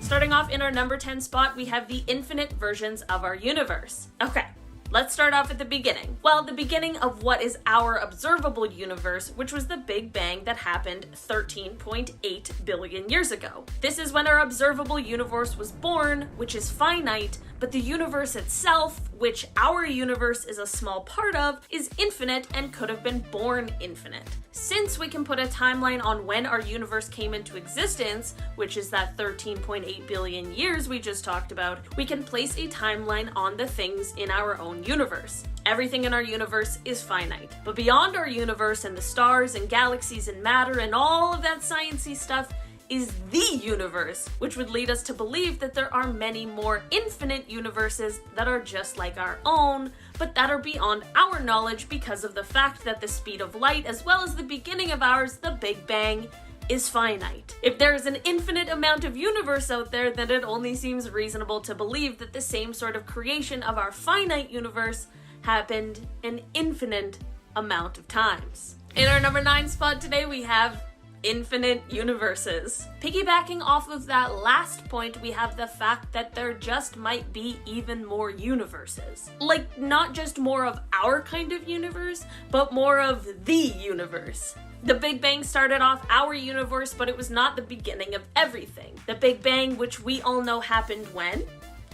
Starting off in our number 10 spot, we have the infinite versions of our universe. Okay. Let's start off at the beginning. Well, the beginning of what is our observable universe, which was the Big Bang that happened 13.8 billion years ago. This is when our observable universe was born, which is finite, but the universe itself, which our universe is a small part of, is infinite and could have been born infinite. Since we can put a timeline on when our universe came into existence, which is that 13.8 billion years we just talked about, we can place a timeline on the things in our own universe. Everything in our universe is finite. But beyond our universe and the stars and galaxies and matter and all of that sciencey stuff is the universe, which would lead us to believe that there are many more infinite universes that are just like our own, but that are beyond our knowledge because of the fact that the speed of light, as well as the beginning of ours, the Big Bang, is finite. If there is an infinite amount of universe out there, then it only seems reasonable to believe that the same sort of creation of our finite universe happened an infinite amount of times. In our number 9 spot today, we have infinite universes. Piggybacking off of that last point, we have the fact that there just might be even more universes. Like, not just more of our kind of universe, but more of the universe. The Big Bang started off our universe, but it was not the beginning of everything. The Big Bang, which we all know happened when?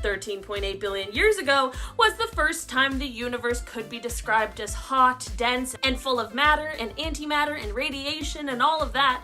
13.8 billion years ago, was the first time the universe could be described as hot, dense, and full of matter and antimatter and radiation and all of that,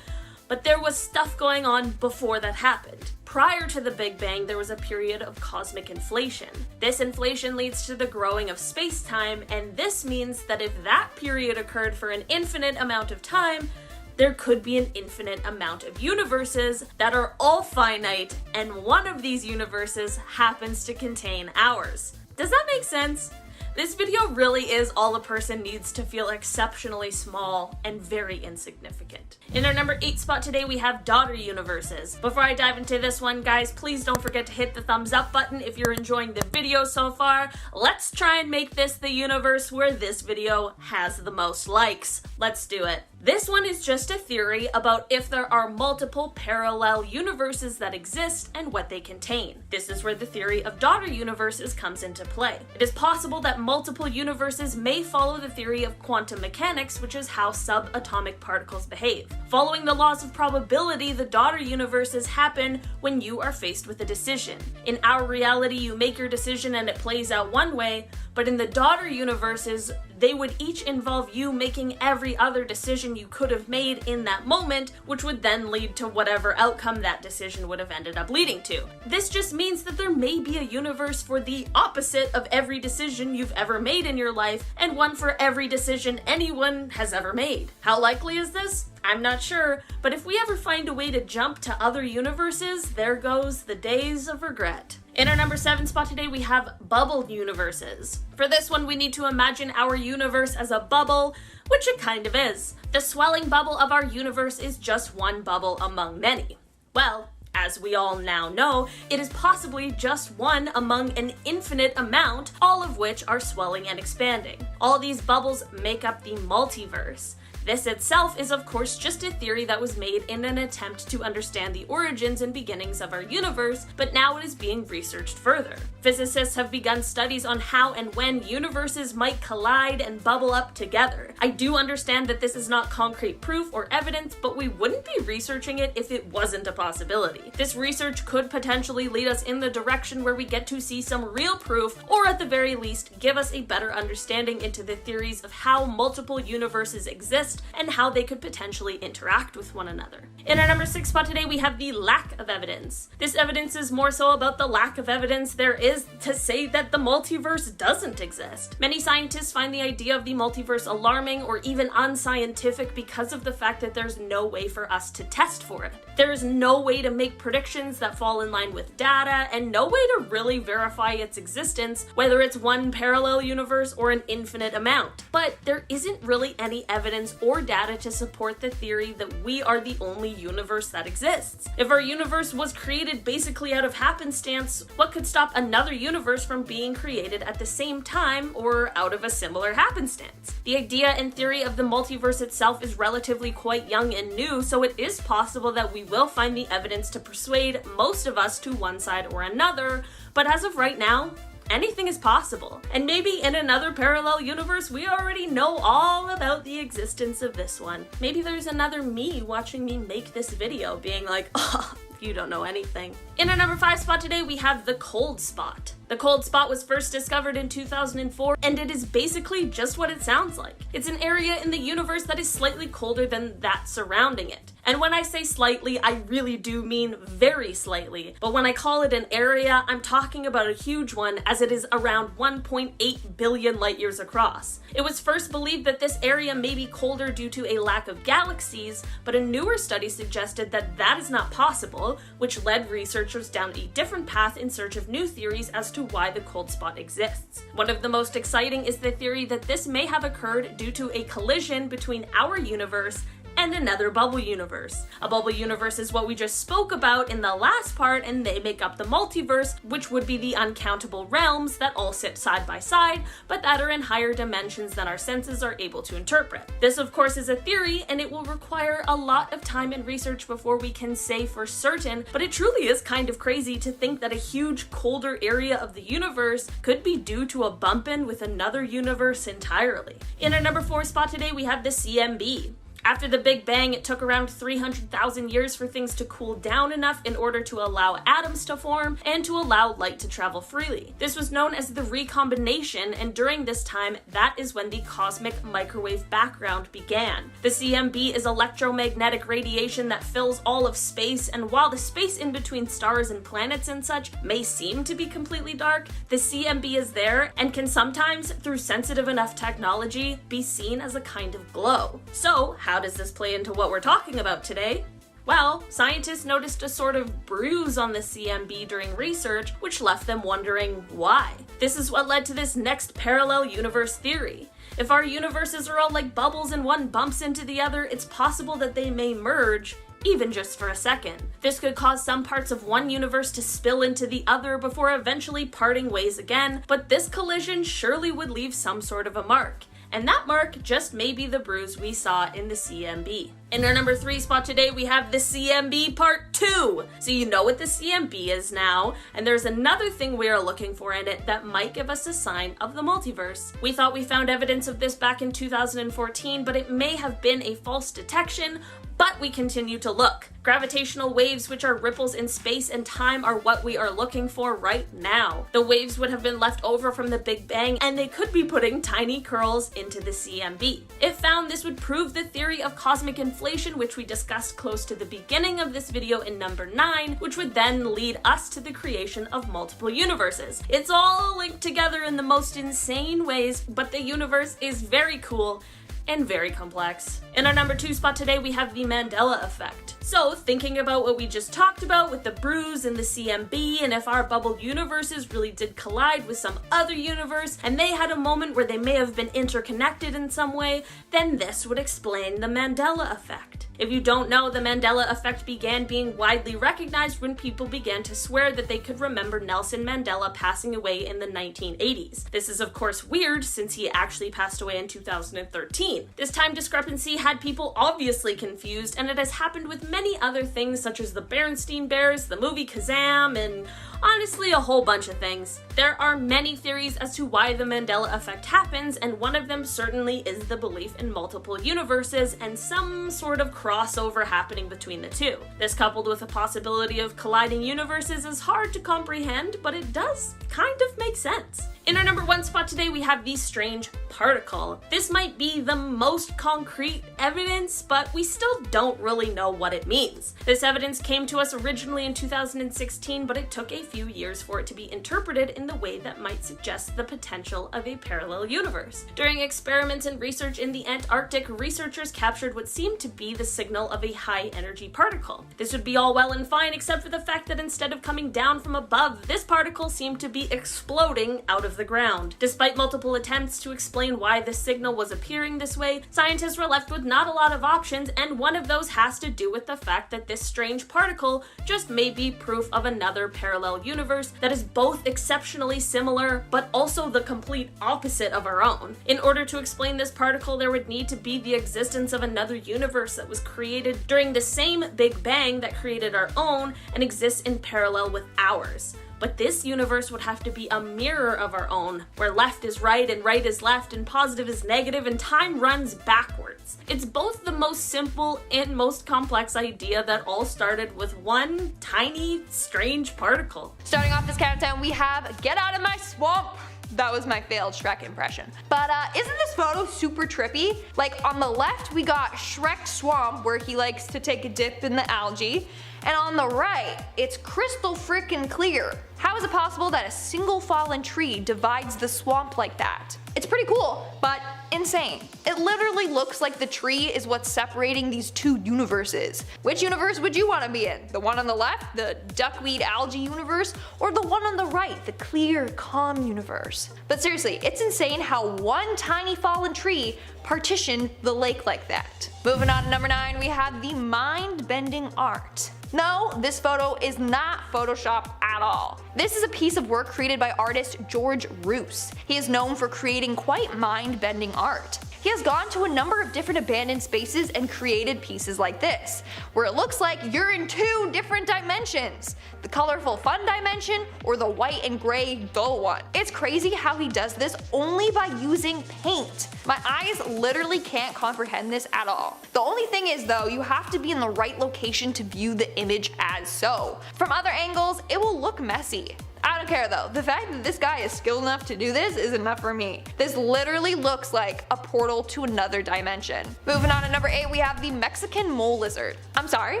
but there was stuff going on before that happened. Prior to the Big Bang, there was a period of cosmic inflation. This inflation leads to the growing of space-time, and this means that if that period occurred for an infinite amount of time, there could be an infinite amount of universes that are all finite, and one of these universes happens to contain ours. Does that make sense? This video really is all a person needs to feel exceptionally small and very insignificant. In our number 8 spot today, we have daughter universes. Before I dive into this one, guys, please don't forget to hit the thumbs up button if you're enjoying the video so far. Let's try and make this the universe where this video has the most likes. Let's do it. This one is just a theory about if there are multiple parallel universes that exist and what they contain. This is where the theory of daughter universes comes into play. It is possible that multiple universes may follow the theory of quantum mechanics, which is how subatomic particles behave. Following the laws of probability, the daughter universes happen when you are faced with a decision. In our reality, you make your decision and it plays out one way, but in the daughter universes, they would each involve you making every other decision you could have made in that moment, which would then lead to whatever outcome that decision would have ended up leading to. This just means that there may be a universe for the opposite of every decision you've ever made in your life, and one for every decision anyone has ever made. How likely is this? I'm not sure, but if we ever find a way to jump to other universes, there goes the days of regret. In our number 7 spot today, we have bubble universes. For this one, we need to imagine our universe as a bubble, which it kind of is. The swelling bubble of our universe is just one bubble among many. Well, as we all now know, it is possibly just one among an infinite amount, all of which are swelling and expanding. All these bubbles make up the multiverse. This itself is of course just a theory that was made in an attempt to understand the origins and beginnings of our universe, but now it is being researched further. Physicists have begun studies on how and when universes might collide and bubble up together. I do understand that this is not concrete proof or evidence, but we wouldn't be researching it if it wasn't a possibility. This research could potentially lead us in the direction where we get to see some real proof, or at the very least, give us a better understanding into the theories of how multiple universes exist and how they could potentially interact with one another. In our number 6 spot today, we have the lack of evidence. This evidence is more so about the lack of evidence there is to say that the multiverse doesn't exist. Many scientists find the idea of the multiverse alarming or even unscientific because of the fact that there's no way for us to test for it. There is no way to make predictions that fall in line with data, and no way to really verify its existence, whether it's one parallel universe or an infinite amount. But there isn't really any evidence or data to support the theory that we are the only universe that exists. If our universe was created basically out of happenstance, what could stop another universe from being created at the same time or out of a similar happenstance? The idea and theory of the multiverse itself is relatively quite young and new, so it is possible that we will find the evidence to persuade most of us to one side or another, but as of right now, anything is possible. And maybe in another parallel universe, we already know all about the existence of this one. Maybe there's another me watching me make this video being like, oh, you don't know anything. In our number 5 spot today, we have the cold spot. The cold spot was first discovered in 2004, and it is basically just what it sounds like. It's an area in the universe that is slightly colder than that surrounding it. And when I say slightly, I really do mean very slightly. But when I call it an area, I'm talking about a huge one, as it is around 1.8 billion light years across. It was first believed that this area may be colder due to a lack of galaxies, but a newer study suggested that that is not possible, which led researchers down a different path in search of new theories as to why the cold spot exists. One of the most exciting is the theory that this may have occurred due to a collision between our universe and another bubble universe. A bubble universe is what we just spoke about in the last part, and they make up the multiverse, which would be the uncountable realms that all sit side by side, but that are in higher dimensions than our senses are able to interpret. This, of course, is a theory, and it will require a lot of time and research before we can say for certain, but it truly is kind of crazy to think that a huge, colder area of the universe could be due to a bump-in with another universe entirely. In our number 4 spot today, we have the CMB. After the Big Bang, it took around 300,000 years for things to cool down enough in order to allow atoms to form and to allow light to travel freely. This was known as the recombination, and during this time, that is when the cosmic microwave background began. The CMB is electromagnetic radiation that fills all of space, and while the space in between stars and planets and such may seem to be completely dark, the CMB is there and can sometimes, through sensitive enough technology, be seen as a kind of glow. So, how does this play into what we're talking about today? Well, scientists noticed a sort of bruise on the CMB during research, which left them wondering why. This is what led to this next parallel universe theory. If our universes are all like bubbles and one bumps into the other, it's possible that they may merge, even just for a second. This could cause some parts of one universe to spill into the other before eventually parting ways again, but this collision surely would leave some sort of a mark. And that mark just may be the bruise we saw in the CMB. In our number 3 spot today, we have the CMB Part 2. So you know what the CMB is now, and there's another thing we are looking for in it that might give us a sign of the multiverse. We thought we found evidence of this back in 2014, but it may have been a false detection, but we continue to look. Gravitational waves, which are ripples in space and time, are what we are looking for right now. The waves would have been left over from the Big Bang, and they could be putting tiny curls into the CMB. If found, this would prove the theory of cosmic inflation, which we discussed close to the beginning of this video in number 9, which would then lead us to the creation of multiple universes. It's all linked together in the most insane ways, but the universe is very cool and very complex. In our number 2 spot today, we have the Mandela effect. So, thinking about what we just talked about with the bruise and the CMB, and if our bubble universes really did collide with some other universe, and they had a moment where they may have been interconnected in some way, then this would explain the Mandela effect. If you don't know, the Mandela effect began being widely recognized when people began to swear that they could remember Nelson Mandela passing away in the 1980s. This is of course weird since he actually passed away in 2013. This time discrepancy had people obviously confused, and it has happened with many other things such as the Berenstain Bears, the movie Kazam, and honestly a whole bunch of things. There are many theories as to why the Mandela effect happens, and one of them certainly is the belief in multiple universes and some sort of crossover happening between the two. This, coupled with the possibility of colliding universes, is hard to comprehend, but it does kind of make sense. In our number 1 spot today, we have the strange particle. This might be the most concrete evidence, but we still don't really know what it means. This evidence came to us originally in 2016, but it took a few years for it to be interpreted in the way that might suggest the potential of a parallel universe. During experiments and research in the Antarctic, researchers captured what seemed to be the signal of a high-energy particle. This would be all well and fine except for the fact that instead of coming down from above, this particle seemed to be exploding out of the ground. Despite multiple attempts to explain why the signal was appearing this way, scientists were left with not a lot of options, and one of those has to do with the fact that this strange particle just may be proof of another parallel universe that is both exceptionally similar but also the complete opposite of our own. In order to explain this particle, there would need to be the existence of another universe that was created during the same Big Bang that created our own and exists in parallel with ours. But this universe would have to be a mirror of our own, where left is right and right is left and positive is negative and time runs backwards. It's both the most simple and most complex idea that all started with one tiny, strange particle. Starting off this countdown, we have Get Out of My Swamp. That was my failed Shrek impression. But isn't this photo super trippy? Like on the left we got Shrek Swamp where he likes to take a dip in the algae, and on the right it's crystal freaking clear. How is it possible that a single fallen tree divides the swamp like that? It's pretty cool, but insane. It literally looks like the tree is what's separating these two universes. Which universe would you want to be in? The one on the left, the duckweed algae universe, or the one on the right, the clear, calm universe? But seriously, it's insane how one tiny fallen tree partitioned the lake like that. Moving on to number 9, we have the mind-bending art. No, this photo is not Photoshopped at all. This is a piece of work created by artist George Roos. He is known for creating quite mind-bending art. He has gone to a number of different abandoned spaces and created pieces like this, where it looks like you're in 2 different dimensions. The colorful fun dimension or the white and gray dull one. It's crazy how he does this only by using paint. My eyes literally can't comprehend this at all. The only thing is though, you have to be in the right location to view the image as so. From other angles, it will look messy. I don't care though, the fact that this guy is skilled enough to do this is enough for me. This literally looks like a portal to another dimension. Moving on to number 8, we have the Mexican mole lizard. I'm sorry,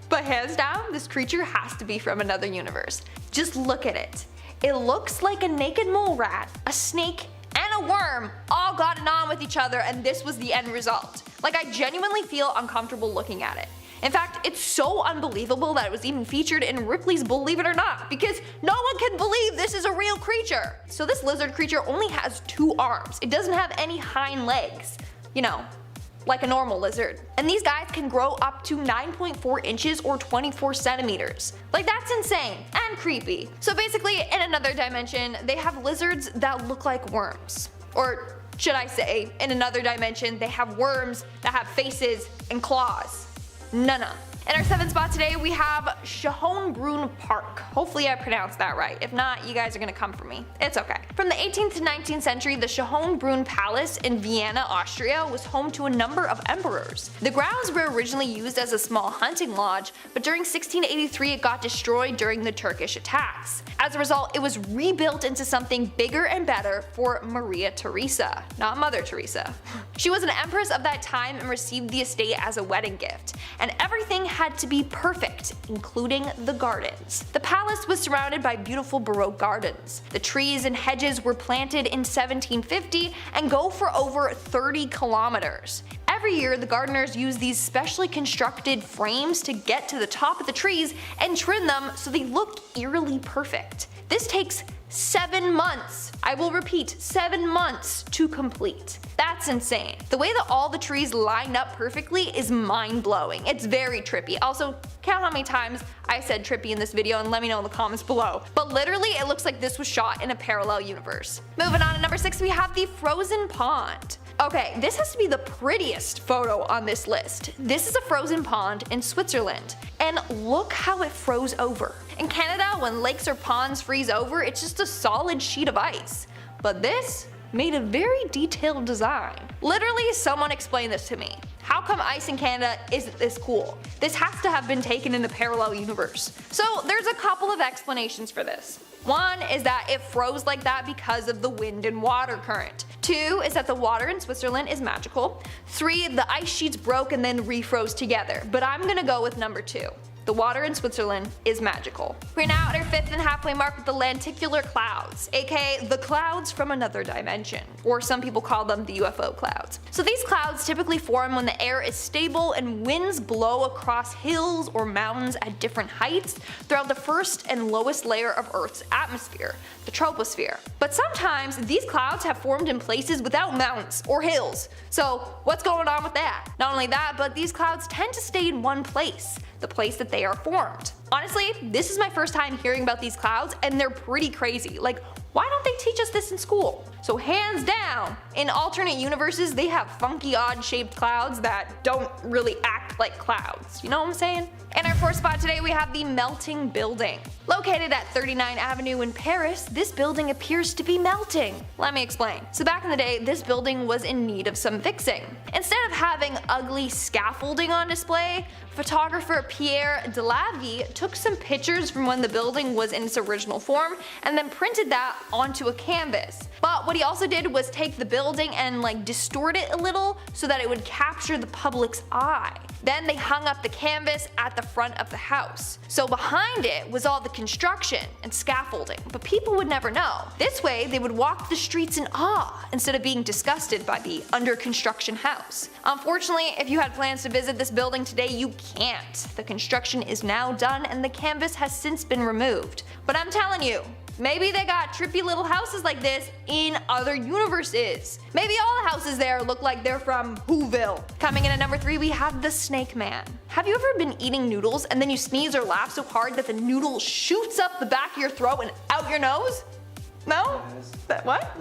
but hands down, this creature has to be from another universe. Just look at it. It looks like a naked mole rat, a snake, and a worm all got it on with each other, and this was the end result. Like, I genuinely feel uncomfortable looking at it. In fact, it's so unbelievable that it was even featured in Ripley's Believe It or Not, because no one can believe this is a real creature. So this lizard creature only has 2 arms. It doesn't have any hind legs. You know, like a normal lizard. And these guys can grow up to 9.4 inches or 24 centimeters. Like, that's insane and creepy. So basically, in another dimension, they have lizards that look like worms. Or should I say, in another dimension, they have worms that have faces and claws. Nana. In our 7th spot today, we have Schönbrunn Park. Hopefully I pronounced that right. If not, you guys are gonna come for me. It's okay. From the 18th to 19th century, the Schönbrunn Palace in Vienna, Austria was home to a number of emperors. The grounds were originally used as a small hunting lodge, but during 1683 it got destroyed during the Turkish attacks. As a result, it was rebuilt into something bigger and better for Maria Theresa, not Mother Teresa. She was an empress of that time and received the estate as a wedding gift, and everything had to be perfect, including the gardens. The palace was surrounded by beautiful Baroque gardens. The trees and hedges were planted in 1750 and go for over 30 kilometers. Every year, the gardeners use these specially constructed frames to get to the top of the trees and trim them so they look eerily perfect. This takes 7 months. I will repeat, 7 months to complete. That's insane. The way that all the trees line up perfectly is mind-blowing. It's very trippy. Also, count how many times I said trippy in this video and let me know in the comments below. But literally, it looks like this was shot in a parallel universe. Moving on to number 6, we have the frozen pond. Okay, this has to be the prettiest photo on this list. This is a frozen pond in Switzerland, and look how it froze over. In Canada, when lakes or ponds freeze over, it's just a solid sheet of ice. But this made a very detailed design. Literally, someone explain this to me. How come ice in Canada isn't this cool? This has to have been taken in a parallel universe. So there's a couple of explanations for this. One is that it froze like that because of the wind and water current. 2 is that the water in Switzerland is magical. 3, the ice sheets broke and then refroze together, but I'm gonna go with number 2. The water in Switzerland is magical. We're now at our 5th and halfway mark with the lenticular clouds, aka the clouds from another dimension, or some people call them the UFO clouds. So these clouds typically form when the air is stable and winds blow across hills or mountains at different heights throughout the first and lowest layer of Earth's atmosphere, the troposphere. But sometimes these clouds have formed in places without mountains or hills. So what's going on with that? Not only that, but these clouds tend to stay in one place, the place that they are formed. Honestly, this is my first time hearing about these clouds and they're pretty crazy. Like, why don't they teach us this in school? So hands down, in alternate universes they have funky odd shaped clouds that don't really act like clouds, you know what I'm saying? In our 4th spot today we have the melting building. Located at 39 Avenue in Paris, this building appears to be melting. Let me explain. So back in the day, this building was in need of some fixing. Instead of having ugly scaffolding on display, photographer Pierre Delavie took some pictures from when the building was in its original form and then printed that onto a canvas. But what he also did was take the building and distort it a little so that it would capture the public's eye. Then they hung up the canvas at the front of the house. So behind it was all the construction and scaffolding, but people would never know. This way they would walk the streets in awe instead of being disgusted by the under construction house. Unfortunately, if you had plans to visit this building today, you can't. The construction is now done and the canvas has since been removed. But I'm telling you, maybe they got trippy little houses like this in other universes. Maybe all the houses there look like they're from Whoville. Coming in at number 3 we have the Snake Man. Have you ever been eating noodles and then you sneeze or laugh so hard that the noodle shoots up the back of your throat and out your nose? No? What?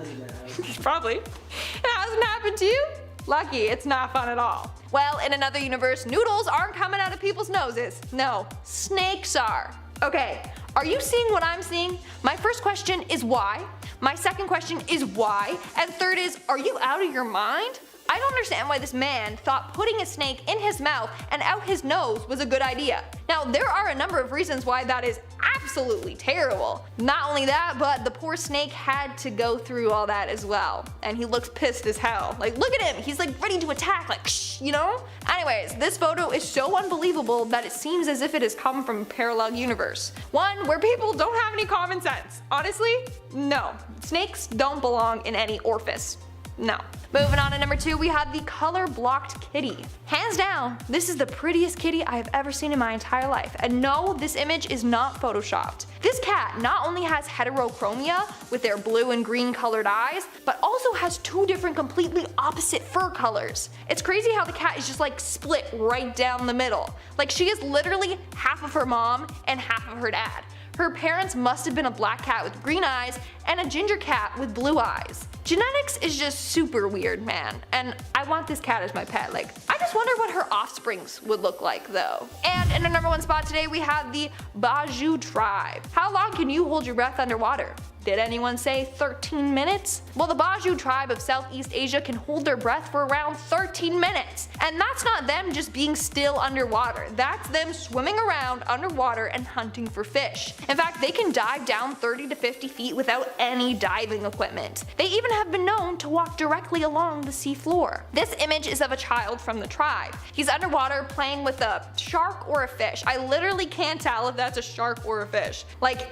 Probably. It hasn't happened to you? Lucky, it's not fun at all. Well, in another universe, noodles aren't coming out of people's noses. No, snakes are. Okay, are you seeing what I'm seeing? My first question is why? My second question is why? And third is, are you out of your mind? I don't understand why this man thought putting a snake in his mouth and out his nose was a good idea. Now, there are a number of reasons why that is absolutely terrible. Not only that, but the poor snake had to go through all that as well. And he looks pissed as hell. Look at him, he's ready to attack, shh, you know? Anyways, this photo is so unbelievable that it seems as if it has come from a parallel universe. One where people don't have any common sense. Honestly, no. Snakes don't belong in any orifice. No. Moving on to number 2, we have the color blocked kitty. Hands down, this is the prettiest kitty I have ever seen in my entire life. And no, this image is not photoshopped. This cat not only has heterochromia with their blue and green colored eyes, but also has 2 different completely opposite fur colors. It's crazy how the cat is just split right down the middle. She is literally half of her mom and half of her dad. Her parents must have been a black cat with green eyes and a ginger cat with blue eyes. Genetics is just super weird, man, and I want this cat as my pet. I just wonder what her offsprings would look like though. And in our number 1 spot today we have the Bajau tribe. How long can you hold your breath underwater? Did anyone say 13 minutes? Well, the Bajau tribe of Southeast Asia can hold their breath for around 13 minutes. And that's not them just being still underwater. That's them swimming around underwater and hunting for fish. In fact, they can dive down 30 to 50 feet without any diving equipment. They even have been known to walk directly along the sea floor. This image is of a child from the tribe. He's underwater playing with a shark or a fish. I literally can't tell if that's a shark or a fish.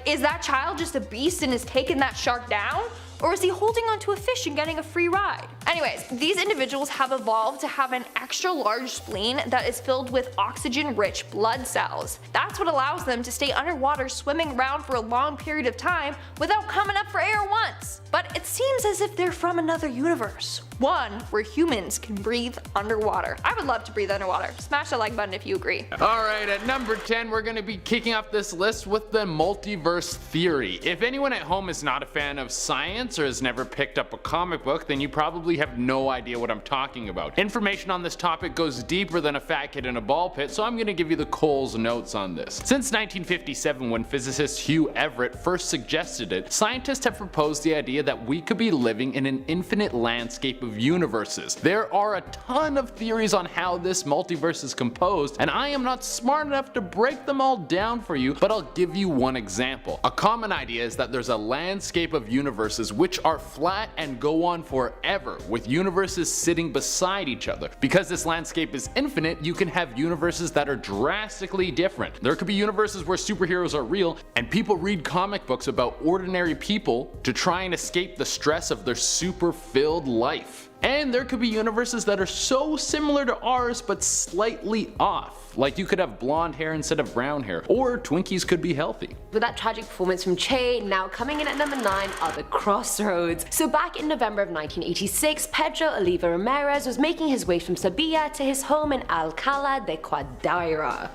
Is that child just a beast and is taking that shark down? Or is he holding onto a fish and getting a free ride? Anyways, these individuals have evolved to have an extra large spleen that is filled with oxygen-rich blood cells. That's what allows them to stay underwater swimming around for a long period of time without coming up for air once. But it seems as if they're from another universe. One where humans can breathe underwater. I would love to breathe underwater. Smash the like button if you agree. Alright, at number 10 we're going to be kicking off this list with the multiverse theory. If anyone at home is not a fan of science or has never picked up a comic book, then you probably have no idea what I'm talking about. Information on this topic goes deeper than a fat kid in a ball pit, so I'm going to give you the Cole's notes on this. Since 1957, when physicist Hugh Everett first suggested it, scientists have proposed the idea that we could be living in an infinite landscape of universes. There are a ton of theories on how this multiverse is composed, and I am not smart enough to break them all down for you, but I'll give you one example. A common idea is that there's a landscape of universes which are flat and go on forever, with universes sitting beside each other. Because this landscape is infinite, you can have universes that are drastically different. There could be universes where superheroes are real, and people read comic books about ordinary people to try and escape the stress of their super-filled life. And there could be universes that are so similar to ours but slightly off. Like you could have blonde hair instead of brown hair, or Twinkies could be healthy. With that tragic performance from Che, now coming in at number 9 are the Crossroads. So back in November of 1986, Pedro Oliva Ramirez was making his way from Sevilla to his home in Alcalá de Guadaira.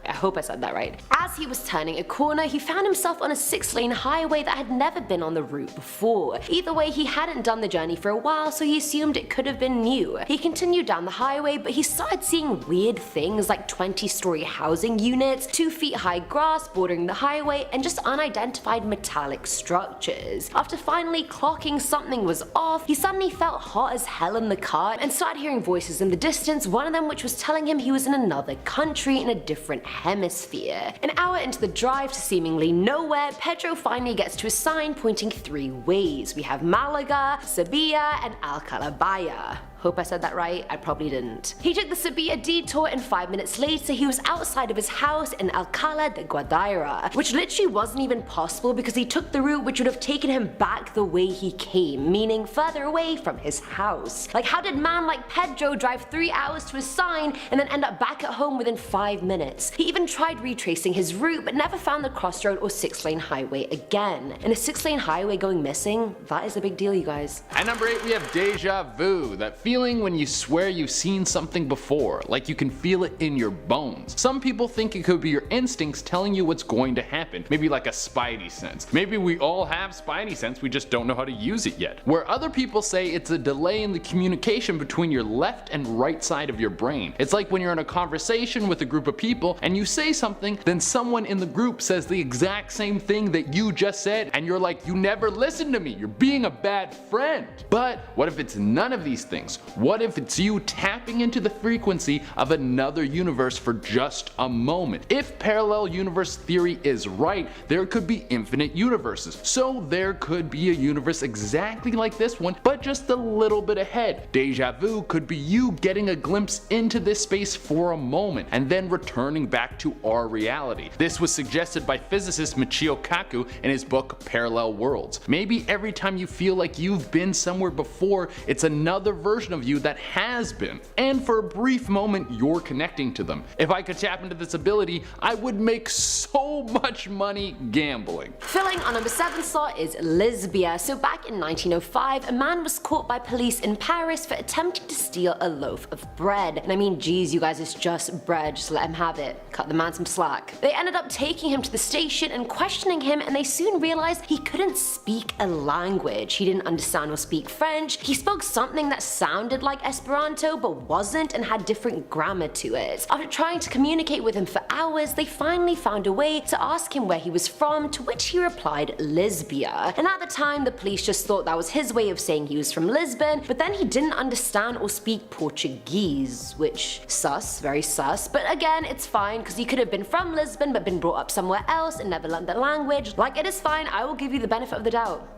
I hope I said that right. As he was turning a corner, he found himself on a 6-lane highway that had never been on the route before. Either way, he hadn't done the journey for a while, so he assumed it could have been new. He continued down the highway, but he started seeing weird things like 20-story housing units, 2-feet high grass bordering the highway, and just unidentified metallic structures. After finally clocking something was off, he suddenly felt hot as hell in the car and started hearing voices in the distance, one of them which was telling him he was in another country in a different hemisphere. An hour into the drive to seemingly nowhere, Pedro finally gets to a sign pointing 3 ways. We have Malaga, Sevilla, and Alcalá. Hope I said that right, I probably didn't. He took the Sevilla detour and 5 minutes later he was outside of his house in Alcalá de Guadaira, which literally wasn't even possible because he took the route which would have taken him back the way he came, meaning further away from his house. Like, how did man like Pedro drive 3 hours to a sign and then end up back at home within 5 minutes? He even tried retracing his route but never found the crossroad or 6-lane highway again. And a 6-lane highway going missing, that is a big deal, you guys. At number 8 we have deja vu, that feeling when you swear you've seen something before, like you can feel it in your bones. Some people think it could be your instincts telling you what's going to happen, maybe like a spidey sense. Maybe we all have spidey sense, we just don't know how to use it yet. Where other people say it's a delay in the communication between your left and right side of your brain. It's like when you're in a conversation with a group of people and you say something, then someone in the group says the exact same thing that you just said, and you're like, you never listened to me, you're being a bad friend. But what if it's none of these things? What if it's you tapping into the frequency of another universe for just a moment? If parallel universe theory is right, there could be infinite universes. So there could be a universe exactly like this one, but just a little bit ahead. Deja vu could be you getting a glimpse into this space for a moment and then returning back to our reality. This was suggested by physicist Michio Kaku in his book Parallel Worlds. Maybe every time you feel like you've been somewhere before, it's another version of you that has been, and for a brief moment you're connecting to them. If I could tap into this ability, I would make so much money gambling. Filling on number 7 slot is Lisbia. So back in 1905, a man was caught by police in Paris for attempting to steal a loaf of bread. And I mean, geez, you guys, it's just bread, just let him have it. Cut the man some slack. They ended up taking him to the station and questioning him, and they soon realized he couldn't speak a language. He didn't understand or speak French. He spoke something that sounded like Esperanto but wasn't and had different grammar to it. After trying to communicate with him for hours, they finally found a way to ask him where he was from, to which he replied Lisbia. And at the time, the police just thought that was his way of saying he was from Lisbon, but then he didn't understand or speak Portuguese, which sus, very sus. But again, it's fine because he could have been from Lisbon but been brought up somewhere else and never learned the language. Like, it is fine, I will give you the benefit of the doubt.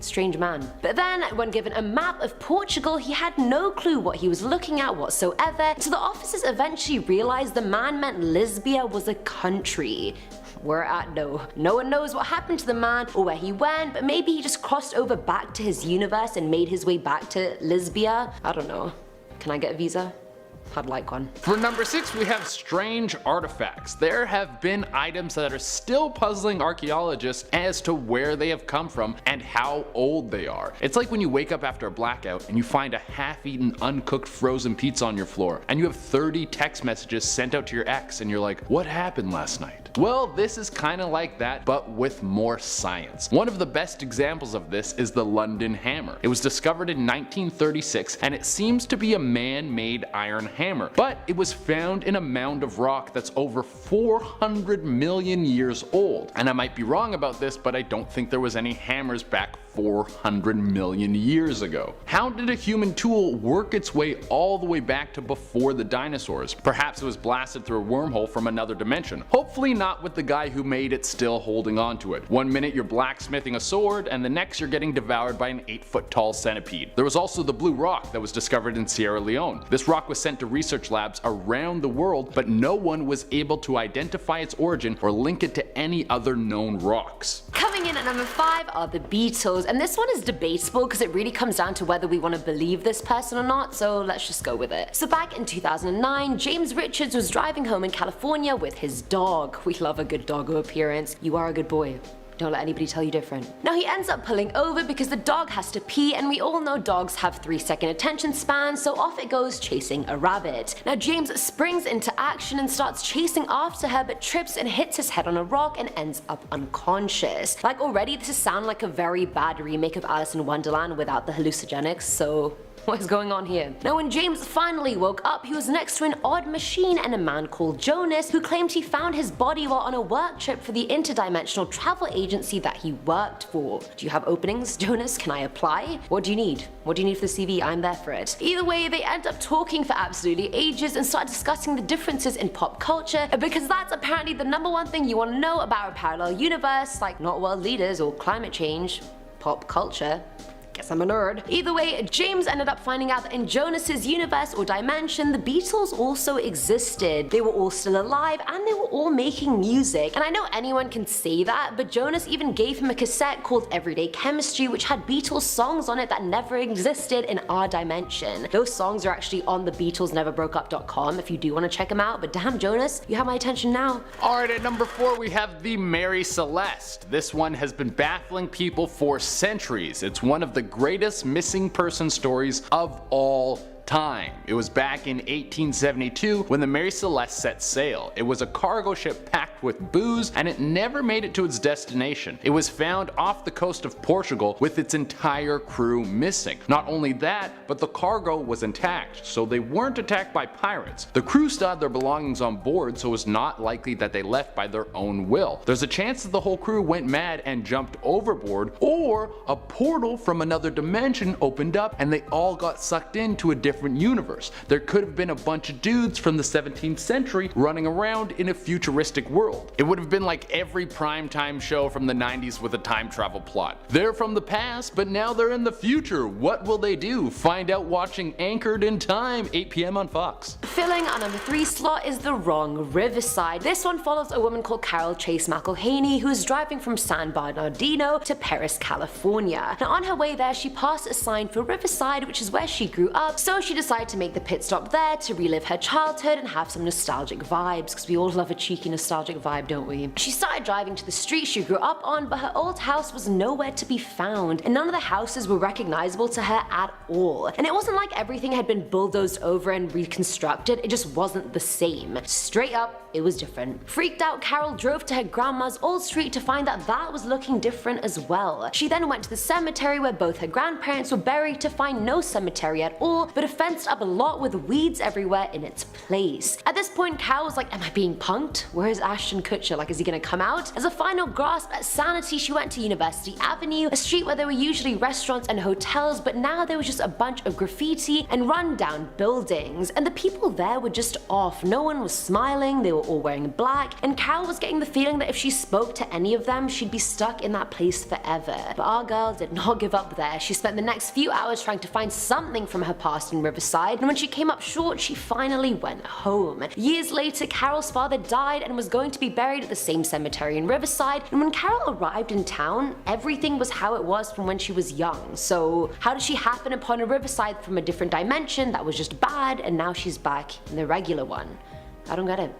Strange man. But then, when given a map of Portugal, he had no clue what he was looking at whatsoever, so the officers eventually realized the man meant Lisbia was a country. We're at no one knows what happened to the man or where he went, but maybe he just crossed over back to his universe and made his way back to Lisbia. I don't know. Can I get a visa? I'd like one. For number 6 we have strange artifacts. There have been items that are still puzzling archaeologists as to where they have come from and how old they are. It's like when you wake up after a blackout and you find a half-eaten uncooked frozen pizza on your floor and you have 30 text messages sent out to your ex and you're like, what happened last night? Well, this is kinda like that, but with more science. One of the best examples of this is the London hammer. It was discovered in 1936 and it seems to be a man-made iron hammer, but it was found in a mound of rock that's over 400 million years old. And I might be wrong about this, but I don't think there was any hammers back 400 million years ago. How did a human tool work its way all the way back to before the dinosaurs? Perhaps it was blasted through a wormhole from another dimension. Hopefully not with the guy who made it still holding on to it. One minute you're blacksmithing a sword, and the next you're getting devoured by an 8-foot tall centipede. There was also the blue rock that was discovered in Sierra Leone. This rock was sent to research labs around the world, but no one was able to identify its origin or link it to any other known rocks. Coming in at number 5 are the Beatles, and this one is debatable because it really comes down to whether we want to believe this person or not, so let's just go with it. So back in 2009, James Richards was driving home in California with his dog. We love a good doggo appearance. You are a good boy. Don't let anybody tell you different. Now he ends up pulling over because the dog has to pee, and we all know dogs have 3-second attention spans, so off it goes chasing a rabbit. Now James springs into action and starts chasing after her, but trips and hits his head on a rock and ends up unconscious. Like already this is sound like a very bad remake of Alice in Wonderland without the hallucinogenics, so what is going on here? Now when James finally woke up, he was next to an odd machine and a man called Jonas who claimed he found his body while on a work trip for the interdimensional travel agency that he worked for. Do you have openings, Jonas? Can I apply? What do you need? What do you need for the CV? I'm there for it. Either way, they end up talking for absolutely ages and start discussing the differences in pop culture, because that's apparently the #1 thing you want to know about a parallel universe, like not world leaders or climate change, pop culture. Guess I'm a nerd. Either way, James ended up finding out that in Jonas's universe or dimension, the Beatles also existed. They were all still alive and they were all making music. And I know anyone can say that, but Jonas even gave him a cassette called Everyday Chemistry, which had Beatles songs on it that never existed in our dimension. Those songs are actually on the BeatlesNeverBrokeUp.com if you do want to check them out, but damn Jonas, you have my attention now. Alright, at number 4 we have the Mary Celeste. This one has been baffling people for centuries. It's one of the greatest missing person stories of all time. It was back in 1872 when the Mary Celeste set sail. It was a cargo ship packed with booze, and it never made it to its destination. It was found off the coast of Portugal with its entire crew missing. Not only that, but the cargo was intact, so they weren't attacked by pirates. The crew still had their belongings on board, so it was not likely that they left by their own will. There's a chance that the whole crew went mad and jumped overboard, or a portal from another dimension opened up and they all got sucked into a different universe. There could have been a bunch of dudes from the 17th century running around in a futuristic world. It would have been like every primetime show from the 90s with a time travel plot. They're from the past, but now they're in the future. What will they do? Find out watching Anchored in Time, 8 p.m. on Fox. Filling our number 3 slot is the wrong Riverside. This one follows a woman called Carol Chase McElhaney who is driving from San Bernardino to Perris, California. Now on her way there, she passed a sign for Riverside, which is where she grew up, so she decided to make the pit stop there to relive her childhood and have some nostalgic vibes, because we all love a cheeky nostalgic vibe, don't we? She started driving to the street she grew up on, but her old house was nowhere to be found, and none of the houses were recognizable to her at all. And it wasn't like everything had been bulldozed over and reconstructed, it just wasn't the same. Straight up, it was different. Freaked out, Carol drove to her grandma's old street to find that that was looking different as well. She then went to the cemetery where both her grandparents were buried to find no cemetery at all, but a fenced up a lot with weeds everywhere in its place. At this point, Carol was like, am I being punked? Where is Ashton Kutcher? Like, is he gonna come out? As a final grasp at sanity, she went to University Avenue, a street where there were usually restaurants and hotels, but now there was just a bunch of graffiti and run-down buildings, and the people there were just off. No one was smiling, they were all wearing black, and Carol was getting the feeling that if she spoke to any of them, she'd be stuck in that place forever. But our girl did not give up there. She spent the next few hours trying to find something from her past in Riverside, and when she came up short, she finally went home. Years later, Carol's father died and was going to be buried at the same cemetery in Riverside, and when Carol arrived in town, everything was how it was from when she was young. So how did she happen upon a Riverside from a different dimension that was just bad, and now she's back in the regular one? I don't get it.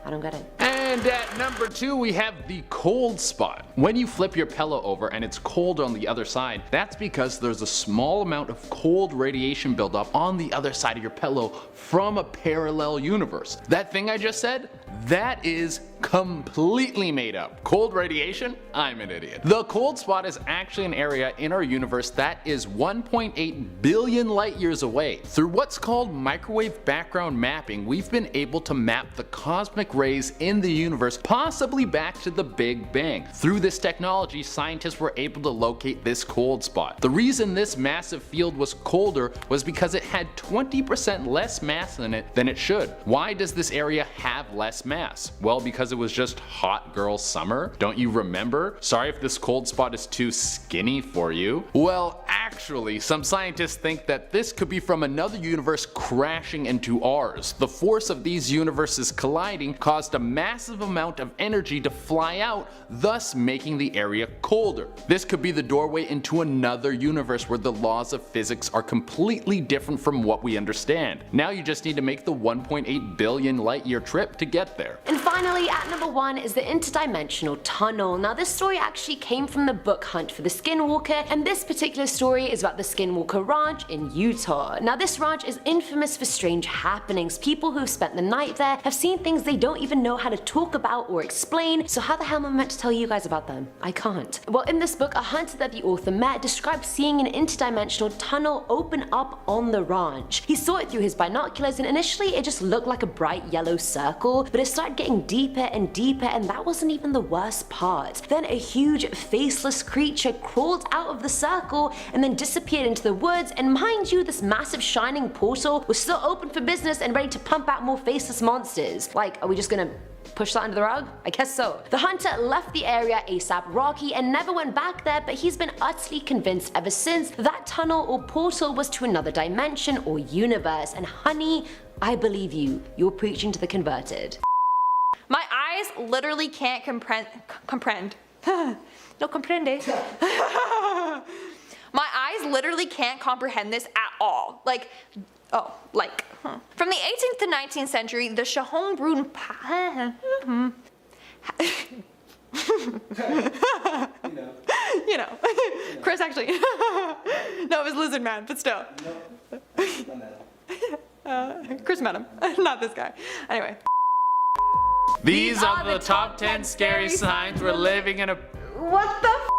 I don't get it. And at number 2 we have the cold spot. When you flip your pillow over and it's cold on the other side, that's because there's a small amount of cold radiation buildup on the other side of your pillow from a parallel universe. That thing I just said? That is completely made up. Cold radiation? I'm an idiot. The cold spot is actually an area in our universe that is 1.8 billion light years away. Through what's called microwave background mapping, we've been able to map the cosmic rays in the universe possibly back to the Big Bang. Through this technology, scientists were able to locate this cold spot. The reason this massive field was colder was because it had 20% less mass in it than it should. Why does this area have less mass? Well, because it was just hot girl summer. Don't you remember? Sorry if this cold spot is too skinny for you. Well, actually, some scientists think that this could be from another universe crashing into ours. The force of these universes colliding caused a massive amount of energy to fly out, thus making the area colder. This could be the doorway into another universe where the laws of physics are completely different from what we understand. Now you just need to make the 1.8 billion light year trip to get there. And finally, at number 1 is the interdimensional tunnel. Now this story actually came from the book Hunt for the Skinwalker, and this particular story is about the Skinwalker Ranch in Utah. Now this ranch is infamous for strange happenings. People who have spent the night there have seen things they don't even know how to talk about or explain, so how the hell am I meant to tell you guys about them? I can't. Well, in this book, a hunter that the author met described seeing an interdimensional tunnel open up on the ranch. He saw it through his binoculars, and initially it just looked like a bright yellow circle, but it started getting deeper and deeper, and that wasn't even the worst part. Then a huge faceless creature crawled out of the circle and then disappeared into the woods, and mind you, this massive shining portal was still open for business and ready to pump out more faceless monsters. Like, are we just gonna push that under the rug? I guess so. The hunter left the area ASAP Rocky and never went back there, but he's been utterly convinced ever since that tunnel or portal was to another dimension or universe, and honey, I believe you. You're preaching to the converted. My eyes literally can't comprehend. No comprende. My eyes literally can't comprehend this at all. From the 18th to 19th century, the Schönbrunn you know. Chris actually. No, it was Lizard Man, but still. Chris met him, not this guy. Anyway. These are the top 10 scary signs we're living in a... What the f